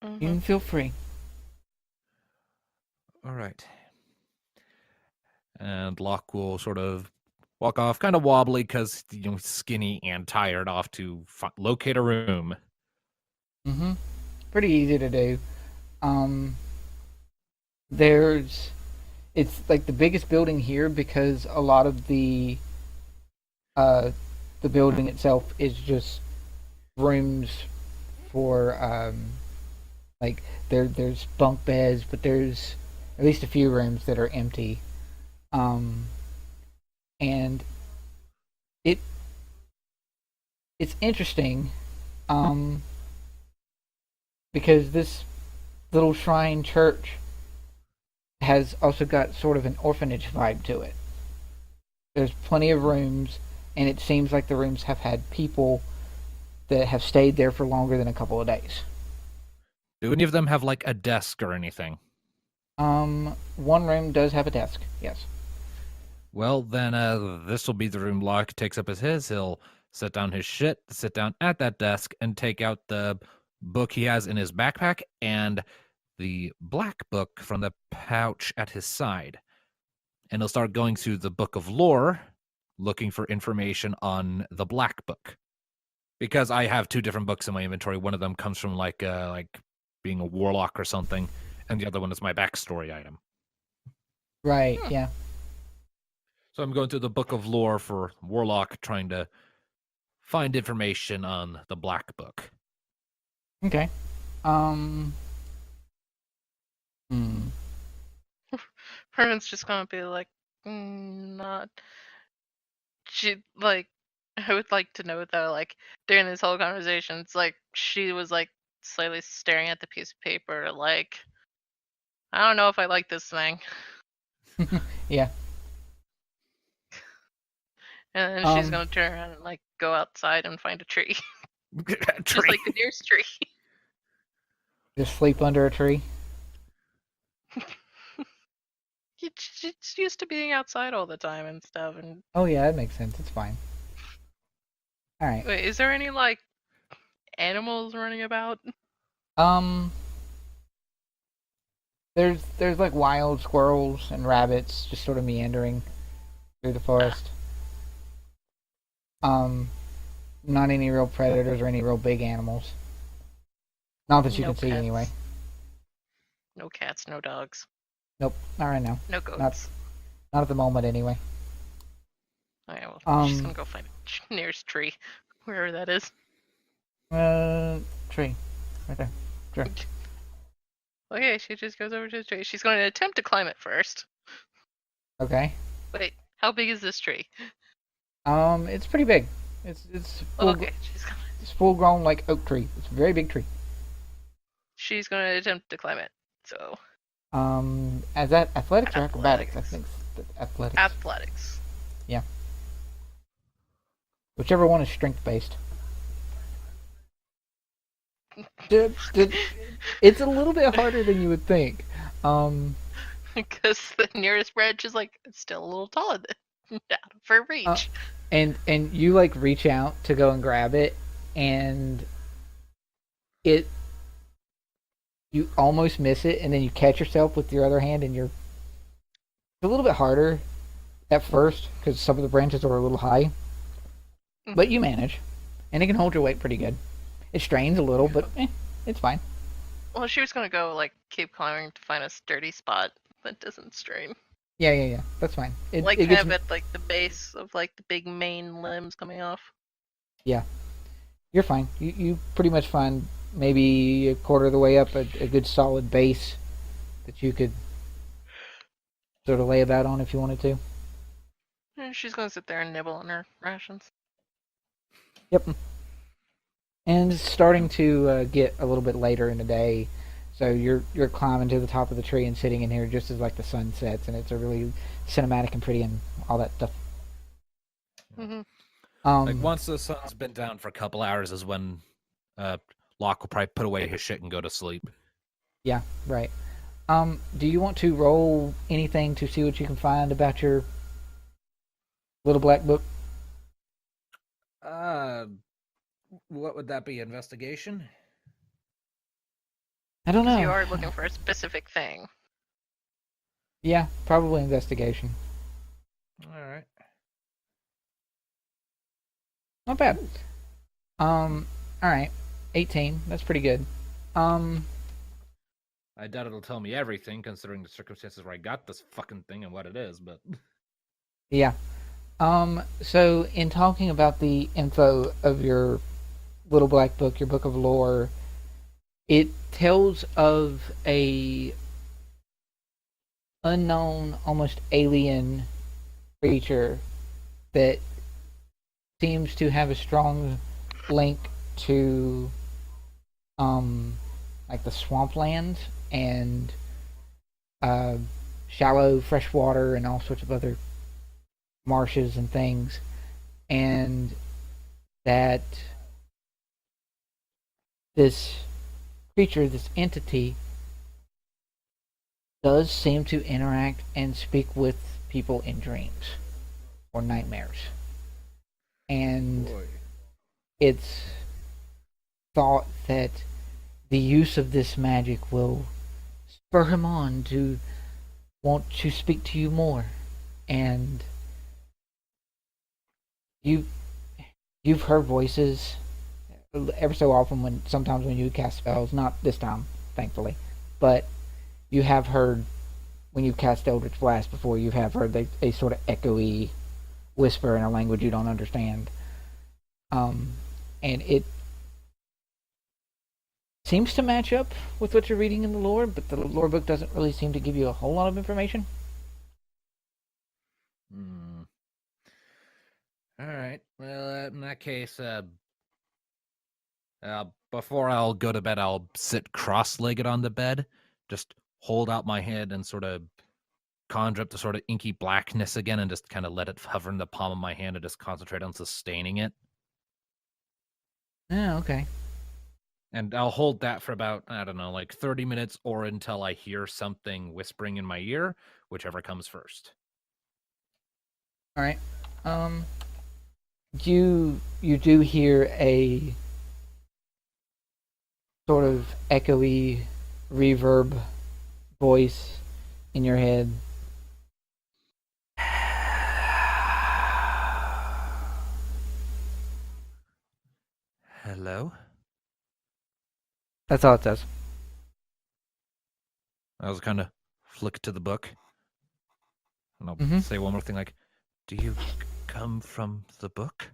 You can feel free. All right. And Locke will sort of walk off, kind of wobbly because skinny and tired, off to locate a room. Mm-hmm. Pretty easy to do. There's, it's like the biggest building here because a lot of the building itself is just rooms for like there's bunk beds, but there's at least a few rooms that are empty. And it it's interesting, um, because this little shrine church has also got sort of an orphanage vibe to it. There's plenty of rooms, and it seems like the rooms have had people that have stayed there for longer than a couple of days. Do any of them have like a desk or anything? One room does have a desk, yes. Well, then this will be the room Locke takes up as his. He'll set down his shit, sit down at that desk, and take out the book he has in his backpack and the black book from the pouch at his side. And he'll start going through the book of lore, looking for information on the black book. Because I have two different books in my inventory. One of them comes from like being a warlock or something, and the other one is my backstory item. Right, yeah. So I'm going through the book of lore for warlock, trying to find information on the black book. Okay. Hmm. Herman's just gonna be like, not. She like. I would like to know though, like during this whole conversation, it's like she was like slightly staring at the piece of paper, like, I don't know if I like this thing. Yeah. And then she's gonna turn around and like go outside and find a tree, just like the nearest tree. Just sleep under a tree. She's used to being outside all the time and stuff. And Oh yeah, that makes sense. It's fine. All right. wait, is there any like animals running about? Um, there's like wild squirrels and rabbits just sort of meandering through the forest. Not any real predators or any real big animals. Not that you No can see pets. anyway. No cats, no dogs, Nope, not right now. no goats. Not at the moment anyway. Okay, well, she's Um, gonna go find a nearest tree, wherever that is. tree, right there. Sure. Okay, she just goes over to the tree. She's going to attempt to climb it first. Okay. Wait, how big is this tree? It's pretty big. It's full, Okay, it's full grown like oak tree. It's a very big tree. she's going to attempt to climb it. So, As that athletics or acrobatics? I Athletics. think athletics. athletics. Yeah. Whichever one is strength based. It's a little bit harder than you would think. Because the nearest branch is like still a little taller than out of her reach. And you like reach out to go and grab it, and it you almost miss it, and then you catch yourself with your other hand, and it's a little bit harder at first because some of the branches are a little high, but you manage, and it can hold your weight pretty good. It strains a little, but it's fine. Well, she was gonna go like keep climbing to find a sturdy spot that doesn't strain. Yeah. That's fine. Like it kind gets, of at like the base of like the big main limbs coming off. yeah. You're fine. You pretty much find maybe a quarter of the way up a good solid base that you could sort of lay about on if you wanted to. And she's gonna sit there and nibble on her rations. Yep. And it's starting to get a little bit later in the day, So you're climbing to the top of the tree and sitting in here just as like the sun sets, and it's a really cinematic and pretty and all that stuff. Hmm. Like once the sun's been down for a couple hours is when Locke will probably put away his shit and go to sleep. Yeah, right. Do you want to roll anything to see what you can find about your little black book? What would that be? Investigation? I don't know. You are looking for a specific thing. Yeah, probably investigation. All right. Not bad. All right, 18. That's pretty good. I doubt it'll tell me everything, considering the circumstances where I got this fucking thing and what it is, but... Yeah. So in talking about the info of your little black book, your book of lore, it tells of a unknown, almost alien creature that seems to have a strong link to like the swamplands and shallow fresh water and all sorts of other marshes and things, and that this creature, this entity, does seem to interact and speak with people in dreams or nightmares. And Boy. it's thought that the use of this magic will spur him on to want to speak to you more. And you've heard voices ever so often when sometimes when you cast spells, not this time, thankfully, but you have heard when you cast Eldritch Blast before, you have heard a sort of echoey whisper in a language you don't understand. And it seems to match up with what you're reading in the lore, but the lore book doesn't really seem to give you a whole lot of information. All right. Well, in that case, before I'll go to bed, I'll sit cross-legged on the bed, just hold out my hand and sort of conjure up the sort of inky blackness again and just kind of let it hover in the palm of my hand and just concentrate on sustaining it. Oh, okay. And I'll hold that for about, I don't know, like 30 minutes or until I hear something whispering in my ear, whichever comes first. All right. You do hear a sort of echoey reverb voice in your head. Hello? That's all it says. I was kind of flick to the book. And I'll say one more thing like, do you come from the book?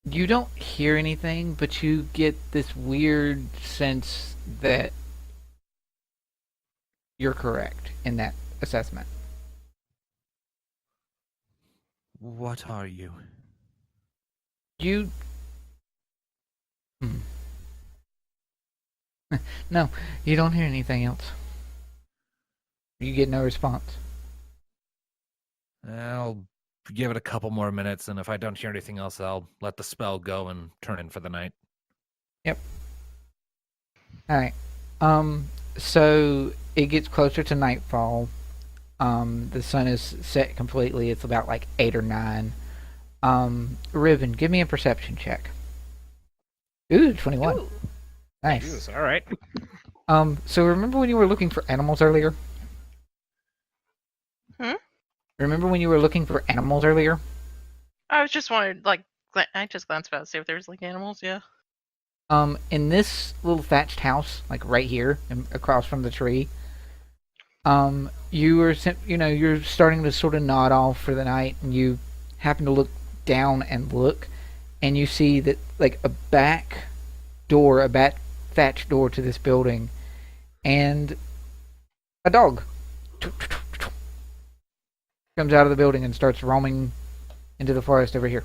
You don't hear anything, but you get this weird sense that you're correct in that assessment. What are you? You... No, you don't hear anything else. You get no response. I'll give it a couple more minutes, and if I don't hear anything else, I'll let the spell go and turn in for the night. Yep. Alright. So it gets closer to nightfall. The sun is set completely. It's about like 8 or 9. Riven, give me a perception check. Ooh, 21. Ooh. Nice. Jesus, all right. So remember when you were looking for animals earlier? Remember when you were looking for animals earlier? I was just wanted, like, I just glanced about to see if there's like animals. Yeah. In this little thatched house, like right here, across from the tree, you were, you're starting to sort of nod off for the night, and you happen to look down and look, and you see that like a back thatched door to this building, and a dog comes out of the building and starts roaming into the forest over here.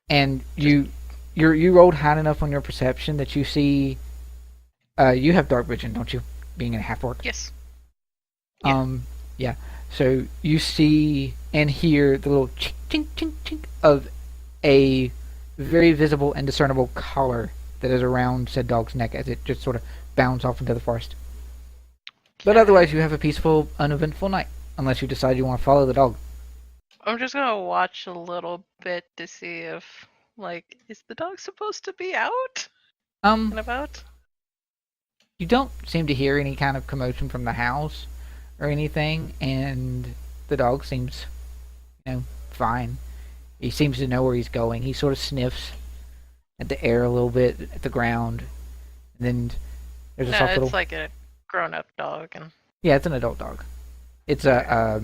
And you rolled high enough on your perception that you see You have dark vision, don't you? Being a half orc. Yes. Yeah. Yeah. So you see and hear the little chink, chink, chink, chink of a very visible and discernible collar that is around said dog's neck as it just sort of bounds off into the forest. But otherwise, you have a peaceful, uneventful night, unless you decide you want to follow the dog. I'm just gonna watch a little bit to see if, like, is the dog supposed to be out and about? You don't seem to hear any kind of commotion from the house or anything, and the dog seems, fine. He seems to know where he's going. He sort of sniffs at the air a little bit, at the ground, and then there's a No, soft it's little. like a grown-up dog, and Yeah, it's an adult dog. It's a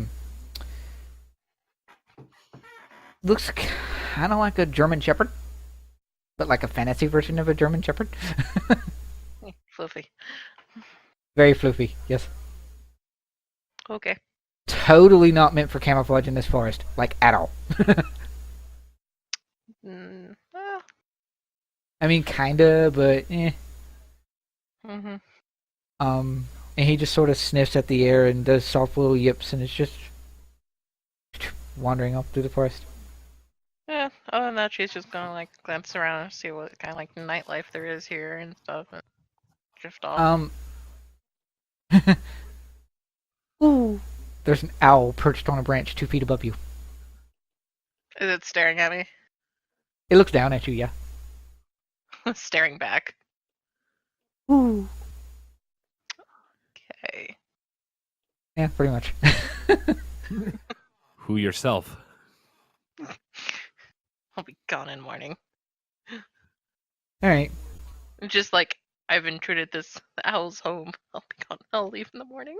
looks kind of like a German Shepherd, but like a fantasy version of a German Shepherd. fluffy. Very floofy, yes. Okay. Totally not meant for camouflage in this forest, like at all. Well, I mean, kinda, but eh. mm-hmm. And he just sort of sniffs at the air and does soft little yips, and it's just wandering off through the forest. Yeah, other than that, she's just gonna, like, glance around and see what kind of, like, nightlife there is here and stuff, and drift off. Ooh. There's an owl perched on a branch 2 feet above you. Is it staring at me? It looks down at you, yeah. Staring back. Ooh. Okay. Yeah, pretty much. Who yourself? I'll be gone in morning. Alright. Just like, I've intruded the owl's home. I'll be gone. I'll leave in the morning.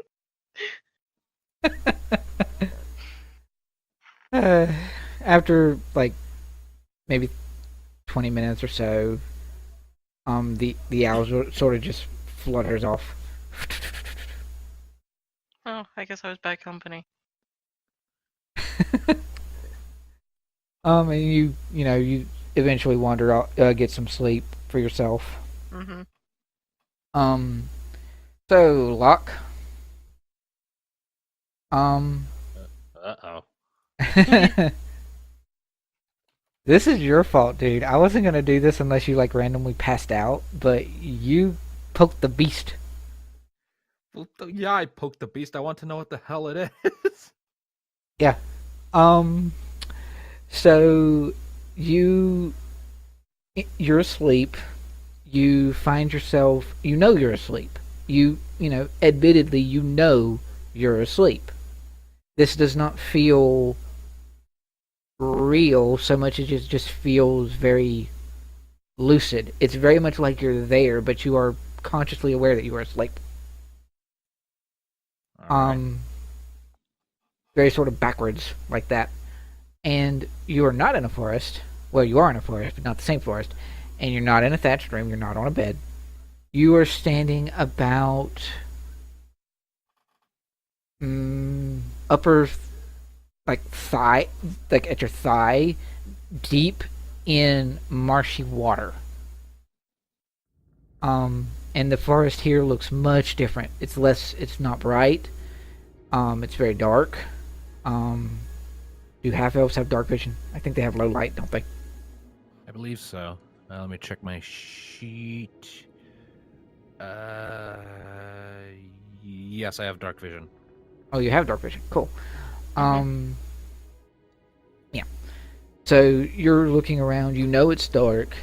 After, like, maybe 20 minutes or so, the owl sort of just flutters off. Oh, I guess I was bad company. And you eventually wander out, get some sleep for yourself. Mm-hmm. So Locke. Uh-oh. This is your fault, dude. I wasn't gonna do this unless you like randomly passed out, but you poked the beast. Well, yeah, I poked the beast. I want to know what the hell it is. Yeah. So you're asleep. You find yourself. You know you're asleep. Admittedly, you know you're asleep. This does not feel real so much as it just feels very lucid. It's very much like you're there, but you are consciously aware that you are asleep. All right. Very sort of backwards like that. And you are not in a forest. Well, you are in a forest, but not the same forest. And you're not in a thatched room. You're not on a bed. You are standing about upper, like thigh, like at your thigh, deep in marshy water. And the forest here looks much different. It's not bright. It's very dark. Do half elves have dark vision? I think they have low light, don't they? I believe so. Let me check my sheet. Yes, I have dark vision. Oh, you have dark vision. Cool. Yeah. So you're looking around. You know it's dark,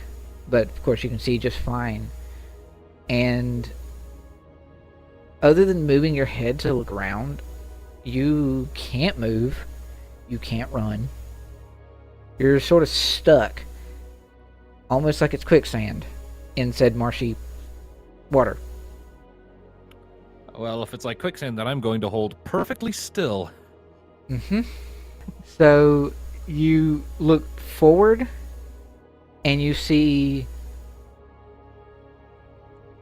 but of course you can see just fine. And other than moving your head to look around, you can't move. You can't run. You're sort of stuck, almost like it's quicksand, in said marshy water. Well, if it's like quicksand, then I'm going to hold perfectly still. So you look forward, and you see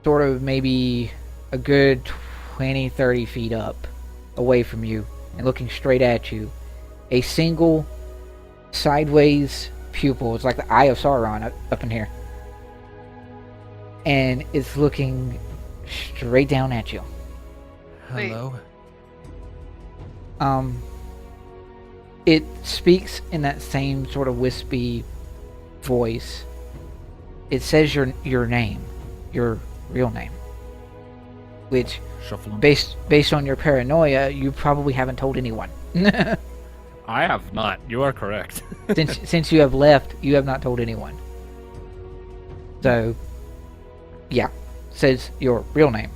sort of maybe a good 20, 30 feet up away from you, and looking straight at you, a single sideways pupil. It's like the eye of Sauron up in here. And it's looking straight down at you. Wait. Hello. It speaks in that same sort of wispy voice. It says your name, your real name, which, Shuffling. based on your paranoia, you probably haven't told anyone. I have not. You are correct. Since you have left, you have not told anyone. So, yeah, says your real name.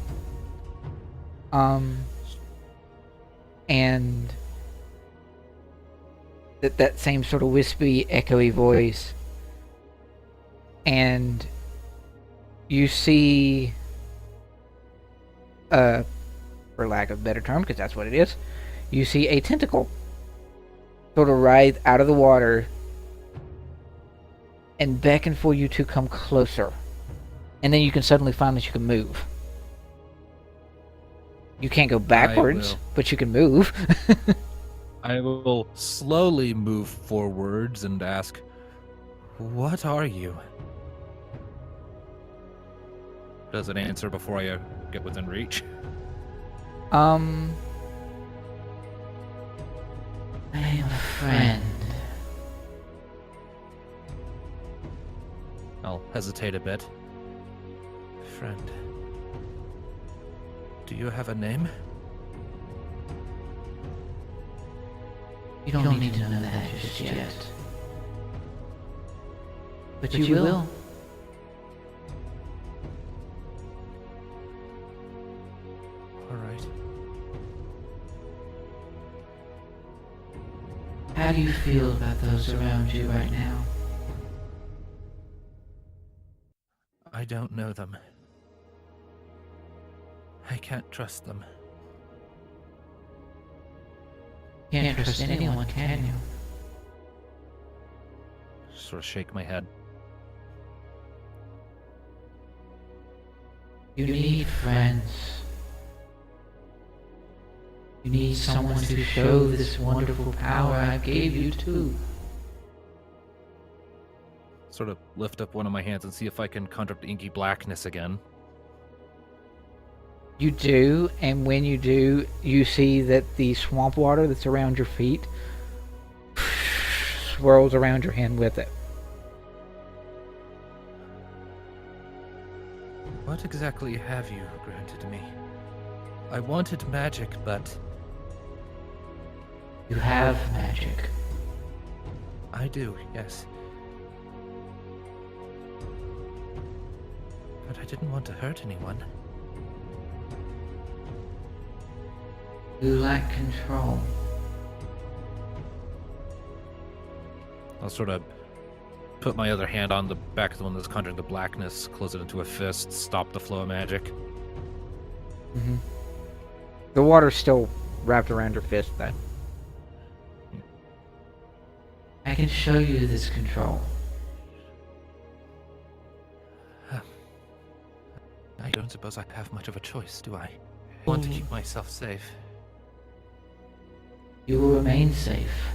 And that same sort of wispy, echoey voice. And you see, for lack of a better term, because that's what it is, you see a tentacle sort of writhe out of the water and beckon for you to come closer. And then you can suddenly find that you can move. You can't go backwards, but you can move. I will slowly move forwards and ask, "What are you?" Does it answer before I get within reach? I am a friend. I'll hesitate a bit. Friend. Do you have a name? You don't need to know that just yet. But you will. Alright. How do you feel about those around you right now? I don't know them. I can't trust them. Can't trust anyone, can you? Sort of shake my head. You need friends. You need someone to show this wonderful power I gave you to. Sort of lift up one of my hands and see if I can conjure up the inky blackness again. You do, and when you do, you see that the swamp water that's around your feet swirls around your hand with it. What exactly have you granted me? I wanted magic, but You have magic. I do, yes. But I didn't want to hurt anyone. You lack control. I'll sort of put my other hand on the back of the one that's conjuring the blackness, close it into a fist, stop the flow of magic. Mm-hmm. The water's still wrapped around your fist, then. I can show you this control. I don't suppose I have much of a choice, do I? I want to keep myself safe. You will remain safe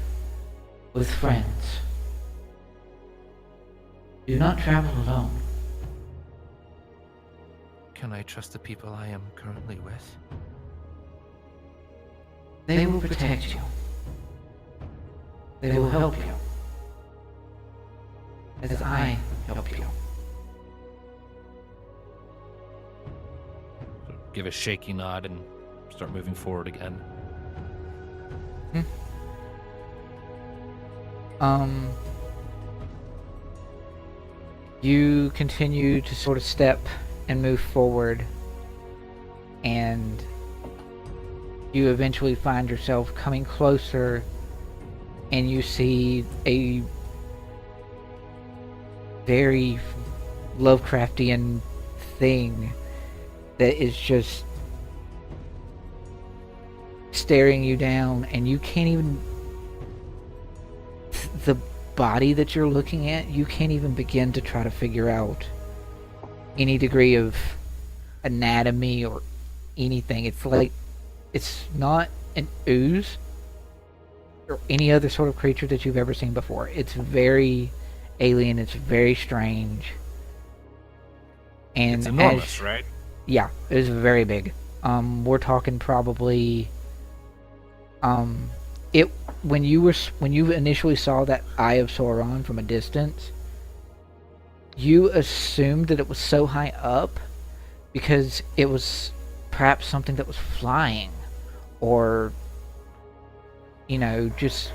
with friends. Do not travel alone. Can I trust the people I am currently with? They will protect you. They will help you. As I help you. Give a shaky nod and start moving forward again. You continue to sort of step and move forward, and you eventually find yourself coming closer, and you see a very Lovecraftian thing that is just staring you down, and you can't even... The body that you're looking at, you can't even begin to try to figure out any degree of anatomy or anything. It's like, it's not an ooze or any other sort of creature that you've ever seen before. It's very alien, it's very strange. And it's enormous, right? Yeah, it was very big. We're talking probably it when you initially saw that Eye of Sauron from a distance, you assumed that it was so high up because it was perhaps something that was flying, or just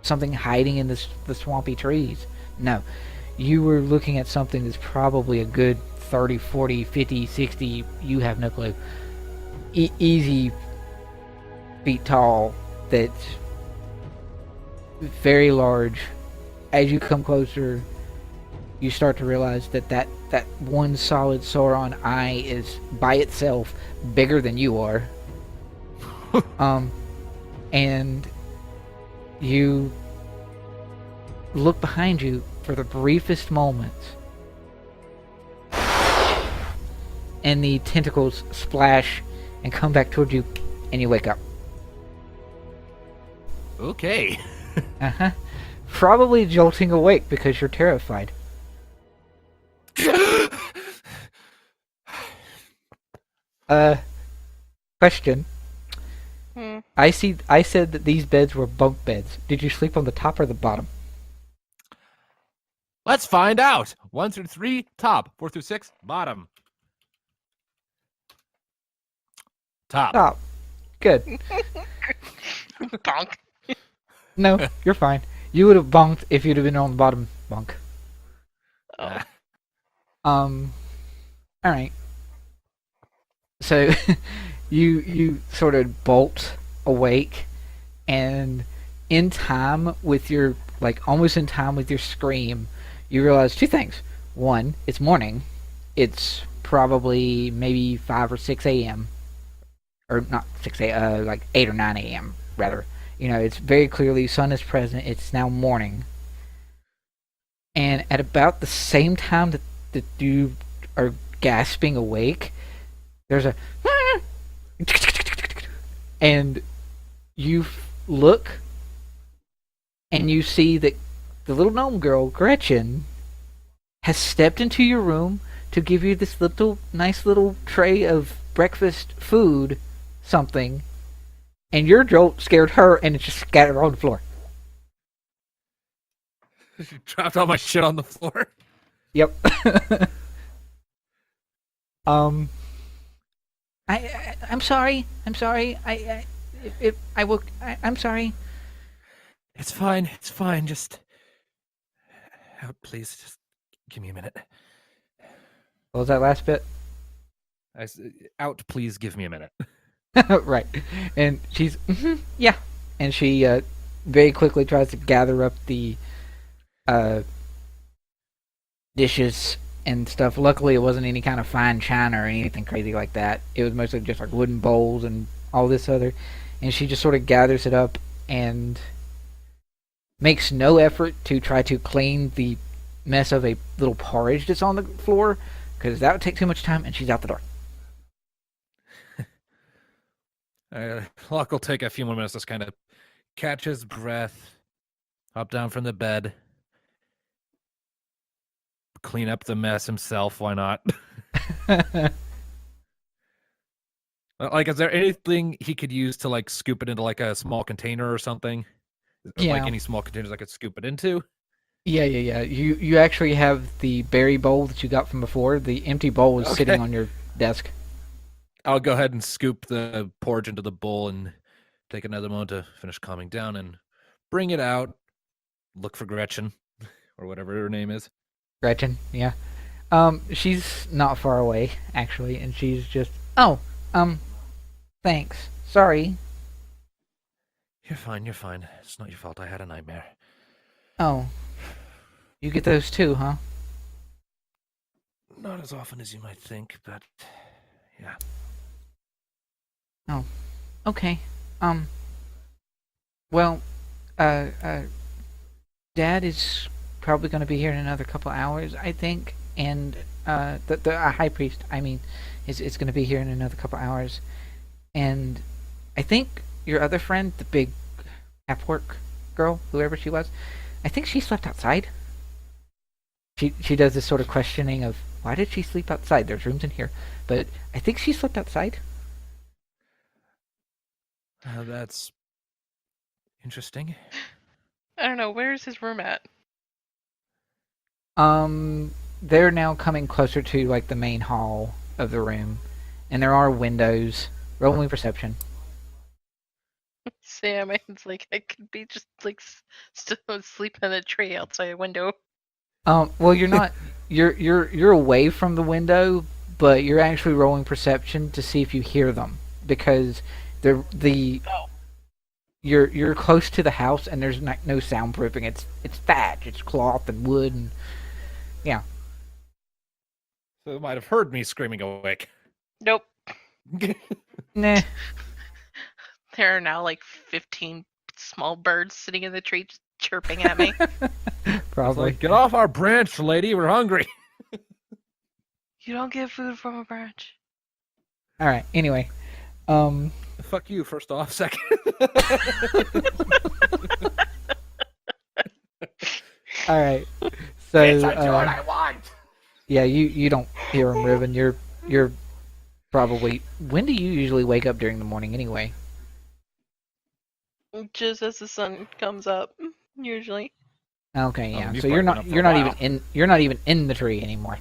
something hiding in the swampy trees. No, you were looking at something that's probably a good 30, 40, 50, 60, you have no clue, easy feet tall, that's very large. As you come closer, you start to realize that one solid Sauron eye is by itself bigger than you are. And you look behind you for the briefest moments, and the tentacles splash and come back towards you, and you wake up. Okay. Uh-huh. Probably jolting awake because you're terrified. Question. Hmm. I said that these beds were bunk beds. Did you sleep on the top or the bottom? Let's find out. 1 through 3, top. 4 through 6, bottom. Top. Top. Good. Bonk. No, you're fine. You would have bunked if you'd have been on the bottom bunk. Oh. Alright. So you sort of bolt awake, and in time with your almost in time with your scream, you realize two things. One, it's morning. It's probably maybe 5 or 6 a.m. Or not 6 a.m., like 8 or 9 a.m. rather. It's very clearly sun is present. It's now morning. And at about the same time that you are gasping awake, there's a and you look and you see that the little gnome girl, Gretchen, has stepped into your room to give you this nice little tray of breakfast food, something, and your jolt scared her and it just scattered on the floor. Dropped all my shit on the floor. Yep. I'm sorry. I'm sorry. I'm sorry. It's fine. It's fine. Just out, please. Just give me a minute. What was that last bit? Out, please. Give me a minute. Right. And she's yeah, and she very quickly tries to gather up the dishes and stuff. Luckily, it wasn't any kind of fine china or anything crazy like that. It was mostly just like wooden bowls and all this other. And she just sort of gathers it up and makes no effort to try to clean the mess of a little porridge that's on the floor, because that would take too much time, and she's out the door. Locke will take a few more minutes to kind of catch his breath, hop down from the bed, clean up the mess himself. Why not? Is there anything he could use to scoop it into a small container or something? Yeah. Any small containers I could scoop it into? Yeah. You actually have the berry bowl that you got from before. The empty bowl is sitting on your desk. I'll go ahead and scoop the porridge into the bowl and take another moment to finish calming down and bring it out. Look for Gretchen, or whatever her name is. Gretchen, yeah. She's not far away, actually, and she's just, thanks. Sorry. You're fine, you're fine. It's not your fault. I had a nightmare. Oh. You get those too, huh? Not as often as you might think, but yeah. Oh. Okay. Well, Dad is probably going to be here in another couple hours, I think, and the high priest, I mean, is going to be here in another couple hours, and I think your other friend, the big half-orc girl, whoever she was, I think she slept outside. She does this sort of questioning of why did she sleep outside? There's rooms in here, but I think she slept outside. That's interesting. I don't know. Where's his room at? They're now coming closer to like the main hall of the room, and there are windows. Roll me perception. Sam, it's like I could be just like still asleep in a tree outside a window. Well, you're not. You're away from the window, but you're actually rolling perception to see if you hear them because the Oh. you're close to the house and there's no soundproofing. It's thatch, it's cloth and wood, and yeah. So they might have heard me screaming awake. Nope. Nah, There are now like 15 small birds sitting in the tree just chirping at me. probably. Like, get off our branch, lady. We're hungry. You don't get food from a branch. All right. Anyway, Fuck you, first off. Second. all right. So I want. yeah, you don't hear them, Riven. You're probably. When do you usually wake up during the morning anyway? Just as the sun comes up, usually. Okay, Oh, yeah. you've So you're probably not been up for a you're not even in the tree anymore.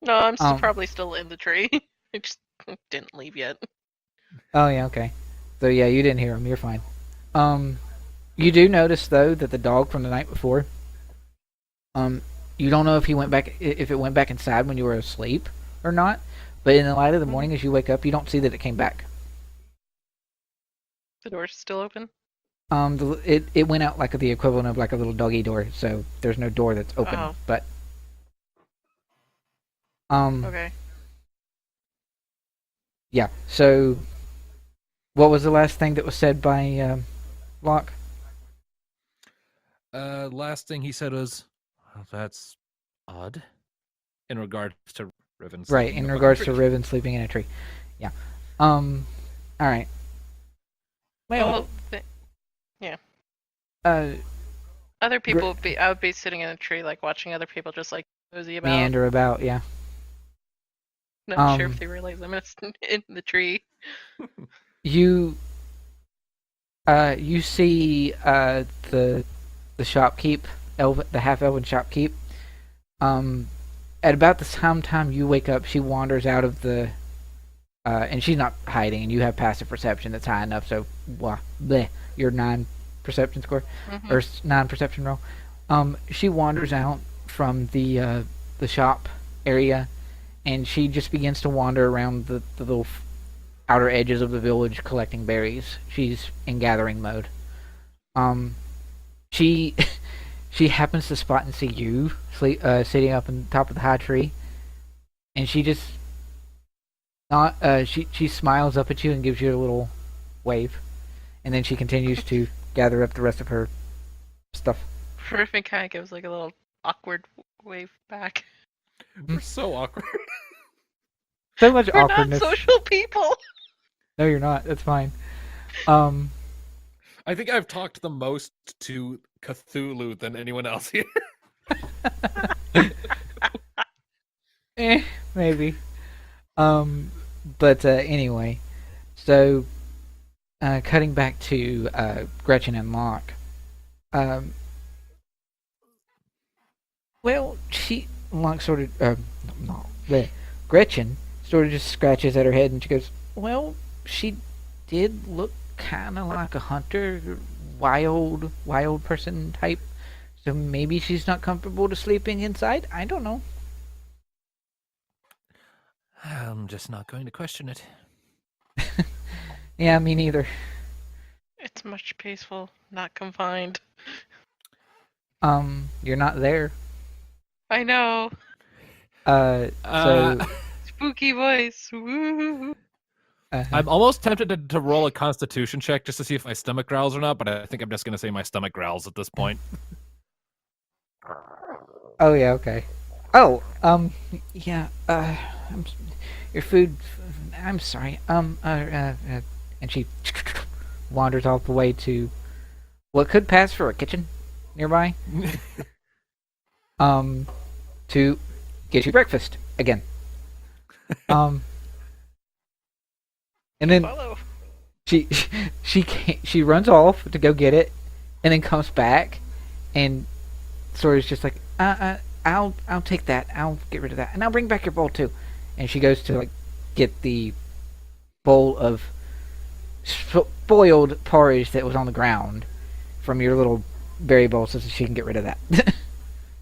No, I'm still Um, probably still in the tree. I just didn't leave yet. Oh yeah, okay. So yeah, you didn't hear him. You're fine. You do notice though that the dog from the night before. You don't know if it went back inside when you were asleep or not. But in the light of the morning, as you wake up, you don't see that it came back. The door's still open. It went out like the equivalent of like a little doggy door. So there's no door that's open. Oh. But Okay. yeah. So what was the last thing that was said by Locke? Last thing he said was, "Oh, that's odd," in regards to Riven. Right, sleeping in up on regards a to tree. Riven sleeping in a tree. Yeah. All right. Well, Other people would be. I would be sitting in a tree, like watching other people just like cozy about. meander about, yeah. Not sure if they realize I'm in the tree. You see the shopkeep, the half elven shopkeep. At about the time you wake up, she wanders out of the and she's not hiding, and you have passive perception that's high enough, so bleh, your 9 perception score or 9 perception roll. She wanders out from the shop area, and she just begins to wander around the little outer edges of the village collecting berries. She's in gathering mode. She she happens to spot and see you sitting up on top of the high tree, and she just she smiles up at you and gives you a little wave, and then she continues to gather up the rest of her stuff. Riven kind of gives like a little awkward wave back. We're so awkward. So much We're awkwardness. not social people. No, you're not. That's fine. I think I've talked the most to Cthulhu than anyone else here. Maybe. But anyway, so cutting back to Gretchen and Locke. Well, Locke sort of no, Gretchen sort of just scratches at her head and she goes, "Well, she did look kind of like a hunter, wild person type. So maybe she's not comfortable to sleeping inside. I don't know." I'm just not going to question it. Yeah, me neither. It's much peaceful, not confined. You're not there. I know. So Spooky voice. Woo. I'm almost tempted to roll a Constitution check just to see if my stomach growls or not, but I think I'm just going to say my stomach growls at this point. Oh yeah, okay. Oh, yeah. Your food. I'm sorry. And she wanders off the way to what could pass for a kitchen nearby. um, to get you breakfast again. Um, and then Follow. she she runs off to go get it, and then comes back, and Sora's just like, I'll take that. I'll get rid of that, and I'll bring back your bowl too. And she goes to like get the bowl of spoiled porridge that was on the ground from your little berry bowl, so she can get rid of that.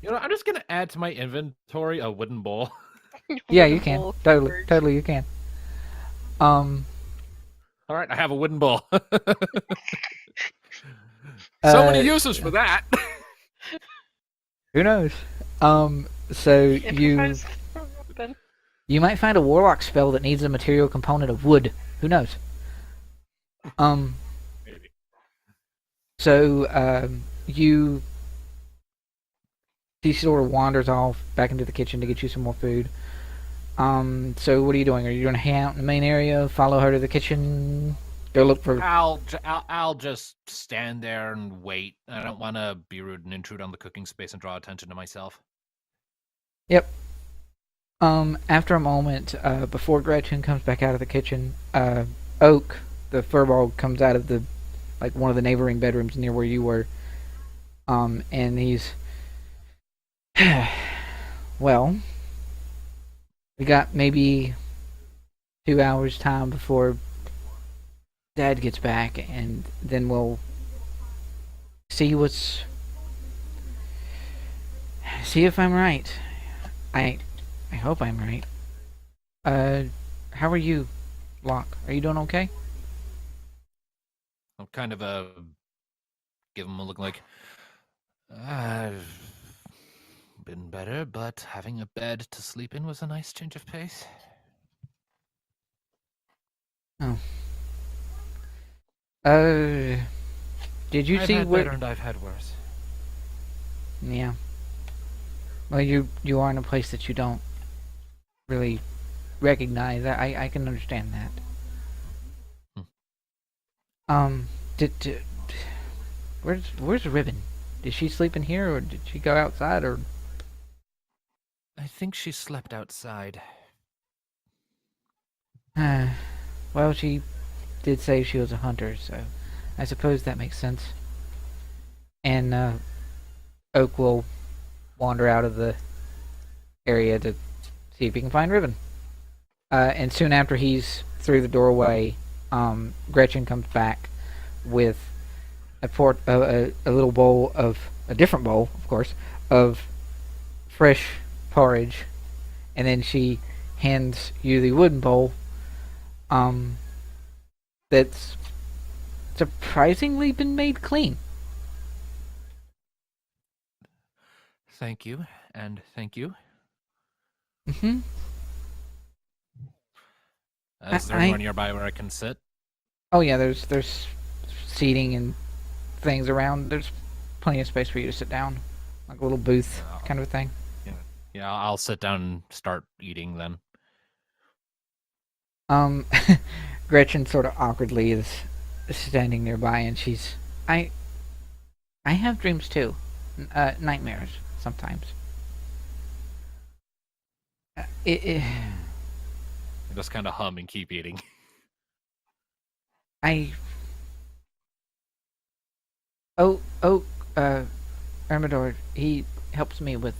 You know, I'm just gonna add to my inventory a wooden bowl. Yeah, you Wooden can. bowl Totally, porridge. totally, you can. Um, All right, I have a wooden bowl. So many Uh, uses for that. who knows? So Improvise. Ben. you might find a warlock spell that needs a material component of wood. Who knows? Um, Maybe. so she sort of wanders off back into the kitchen to get you some more food. So what are you doing? Are you going to hang out in the main area, follow her to the kitchen, go look for? I'll just stand there and wait. I don't want to be rude and intrude on the cooking space and draw attention to myself. Yep. After a moment, before Gretchen comes back out of the kitchen, Oak, the furball, comes out of the like one of the neighboring bedrooms near where you were. And he's well, we got maybe 2 hours time before Dad gets back, and then we'll see if I'm right. I hope I'm right. How are you, Locke? Are you doing okay? I'm kind of give him a look like I've been better, but having a bed to sleep in was a nice change of pace. Oh. Did you I've see had where? better and I've had worse. Yeah. Well, you are in a place that you don't really recognize. I can understand that. Did where's Riven? Did she sleep in here, or did she go outside, or? I think she slept outside. Well, she did say she was a hunter, so I suppose that makes sense. And Oak will wander out of the area to see if he can find Riven. And soon after he's through the doorway, Gretchen comes back with a little bowl of a different bowl, of course, of fresh porridge, and then she hands you the wooden bowl. That's surprisingly been made clean. Thank you, and thank you. Mm-hmm. Is there anyone nearby where I can sit? Oh yeah, there's seating and things around. There's plenty of space for you to sit down, like a little booth kind of a thing. Yeah, I'll sit down and start eating then. Gretchen sort of awkwardly is standing nearby, and I have dreams too, nightmares sometimes. I Just kind of hum and keep eating. Ermidor, he helps me with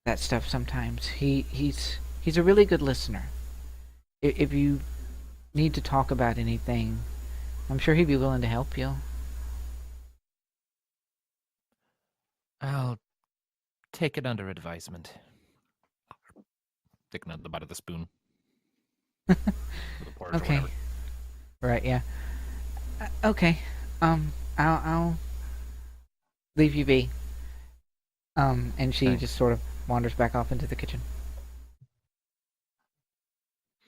that stuff sometimes. He's a really good listener. If you need to talk about anything, I'm sure he'd be willing to help you. I'll take it under advisement. Taking out the bite of the spoon. Okay. Right, yeah. Okay. I'll leave you be. And she Thanks. just sort of wanders back off into the kitchen.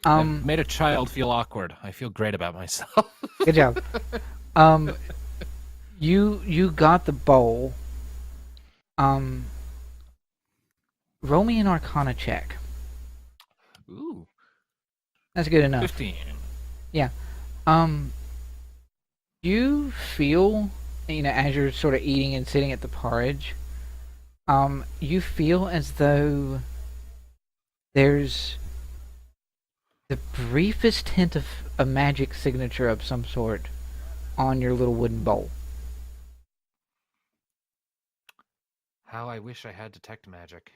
I've made a child feel awkward. I feel great about myself. Good job. You got the bowl. Roll me an Arcana check. Ooh. That's good enough. 15. Yeah. You feel, as you're sort of eating and sitting at the porridge, You feel as though there's the briefest hint of a magic signature of some sort on your little wooden bowl. How I wish I had detect magic.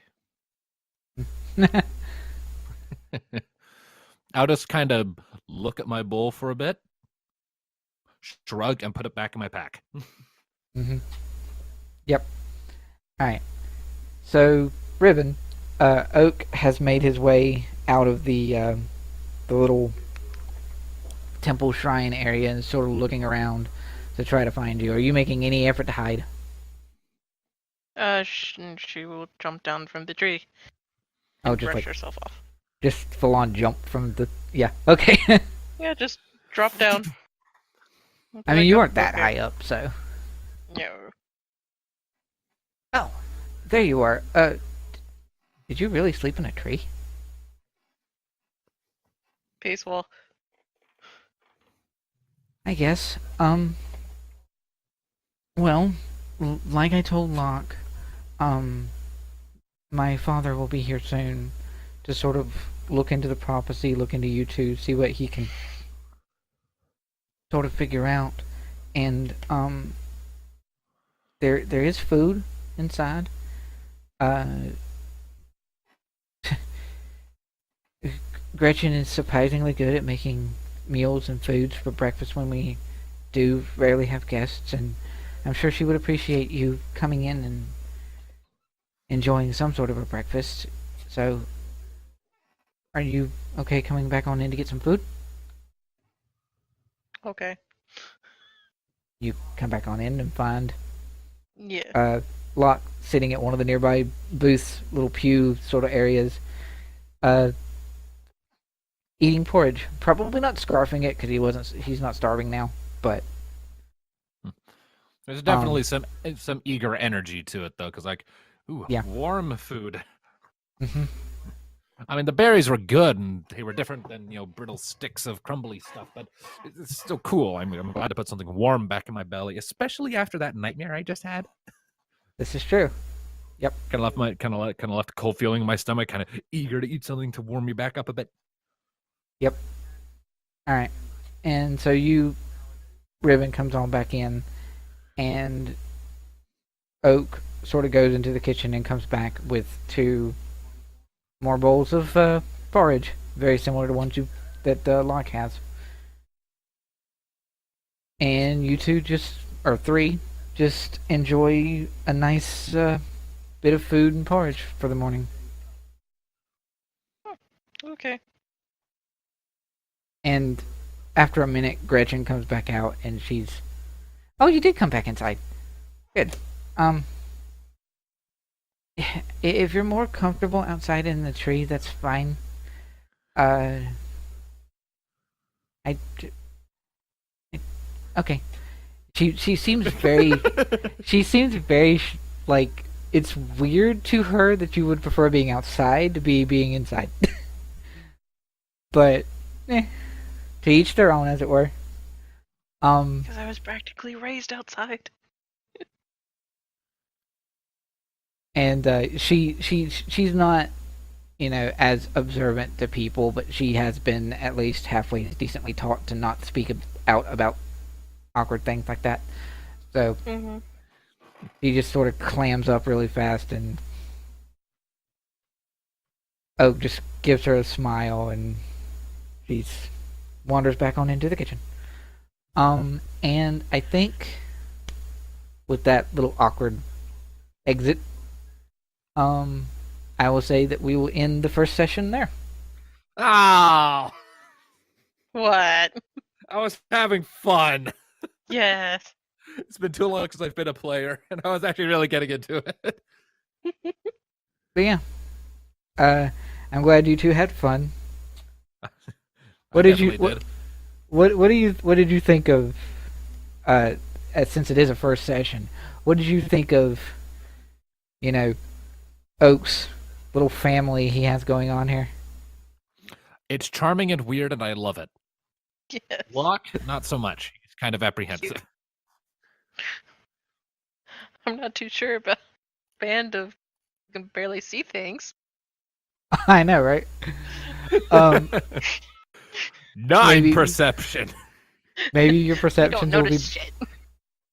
I'll just kind of look at my bowl for a bit, shrug, and put it back in my pack. Mm-hmm. Yep. Alright. So, Riven, Oak has made his way out of the little temple shrine area and sort of looking around to try to find you. Are you making any effort to hide? She will jump down from the tree Oh, and just brush like, herself off. just full on jump from the. Yeah, okay. Yeah, just drop down. I mean, you aren't that high up, so. No. Oh, there you are. Did you really sleep in a tree? Peaceful. I guess. Well, like I told Locke, my father will be here soon to sort of look into the prophecy, look into you two, see what he can sort of figure out. And, there is food inside. Gretchen is surprisingly good at making meals and foods for breakfast when we do rarely have guests, and I'm sure she would appreciate you coming in and enjoying some sort of a breakfast. So, are you okay coming back on in to get some food? Okay. You come back on in and find Yeah. Locke sitting at one of the nearby booths, little pew sort of areas, uh, eating porridge. Probably not scarfing it because he's not starving now, but There's definitely some eager energy to it, though, because ooh, yeah. warm food. Mm-hmm. I mean, the berries were good, and they were different than brittle sticks of crumbly stuff, but it's still cool. I mean, I'm glad to put something warm back in my belly, especially after that nightmare I just had. This is true. Yep. Kind of left a cold feeling in my stomach, kind of eager to eat something to warm me back up a bit. Yep. All right. And so Riven comes on back in, and Oak sort of goes into the kitchen and comes back with two more bowls of porridge, very similar to ones that Locke has. And you two or three, just enjoy a nice bit of food and porridge for the morning. Okay. And after a minute, Gretchen comes back out, and she's, "Oh, you did come back inside. Good. If you're more comfortable outside in the tree, that's fine. I okay." She seems very she seems very like it's weird to her that you would prefer being outside to being inside. But to each their own, as it were. Because I was practically raised outside. And she's not, as observant to people, but she has been at least halfway decently taught to not speak out about awkward things like that. So she just sort of clams up really fast, and Oak just gives her a smile, and she wanders back on into the kitchen. And I think with that little awkward exit, I will say that we will end the first session there. Oh, What? I was having fun. Yes. It's been too long since I've been a player, and I was actually really getting into it. But yeah, I'm glad you two had fun. What did you what did you think of? Since it is a first session, what did you think of? Oak's little family he has going on here. It's charming and weird, and I love it. Yes. Locke, not so much. He's kind of apprehensive. Cute. I'm not too sure about band of can barely see things. I know, right? Um, 9 maybe- perception. maybe your You don't perceptions will be notice shit.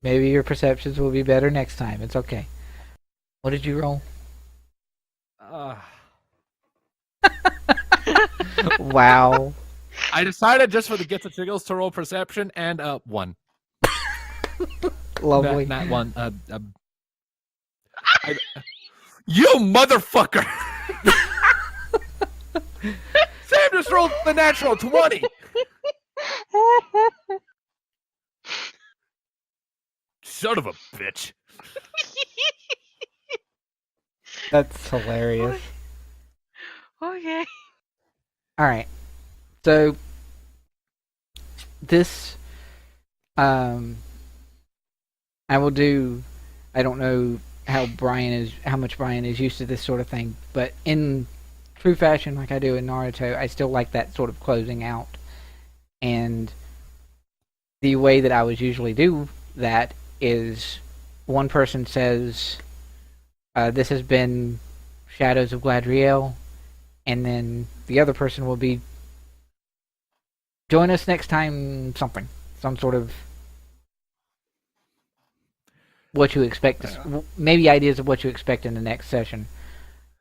maybe your perceptions will be better next time. It's okay. What did you roll? Wow. I decided just for the gets and jiggles to roll perception and 1. Lovely. Not 1. You motherfucker! Sam just rolled the natural 20. Son of a bitch. That's hilarious. Okay. All right. So this I will do. I don't know how much Brian is used to this sort of thing, but in true fashion, like I do in Naruto, I still like that sort of closing out. And the way that I would usually do that is one person says, "This has been Shadows of Gladriel," and then the other person will be, "Join us next time," some sort of what you expect, maybe ideas of what you expect in the next session.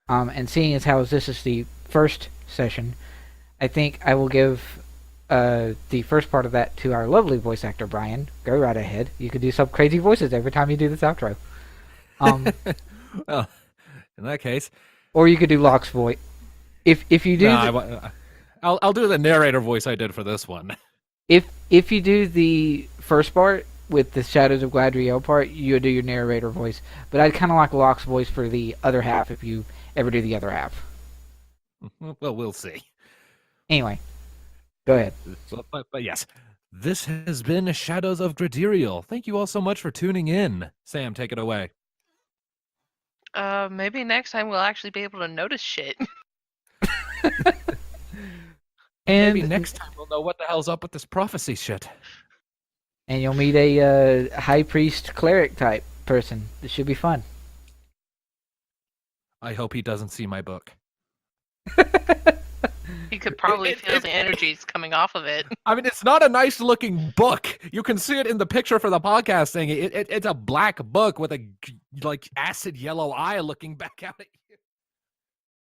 And seeing as how this is the first session, I think I will give the first part of that to our lovely voice actor, Brian. Go right ahead. You could do some crazy voices every time you do this outro. Well, in that case, Or you could do Locke's voice. If you do, I'll do the narrator voice I did for this one. if you do the first part with the Shadows of Gladriel part, you do your narrator voice. But I'd kind of like Locke's voice for the other half if you ever do the other half. Well, we'll see. Anyway, go ahead. But yes, this has been Shadows of Gradariel. Thank you all so much for tuning in. Sam, take it away. Maybe next time we'll actually be able to notice shit. And Maybe next time we'll know what the hell's up with this prophecy shit. And you'll meet a high priest cleric type person. This should be fun. I hope he doesn't see my book. You could probably feel the energies coming off of it. I mean, it's not a nice looking book. You can see it in the picture for the podcast thing. It's a black book with a like acid yellow eye looking back at it.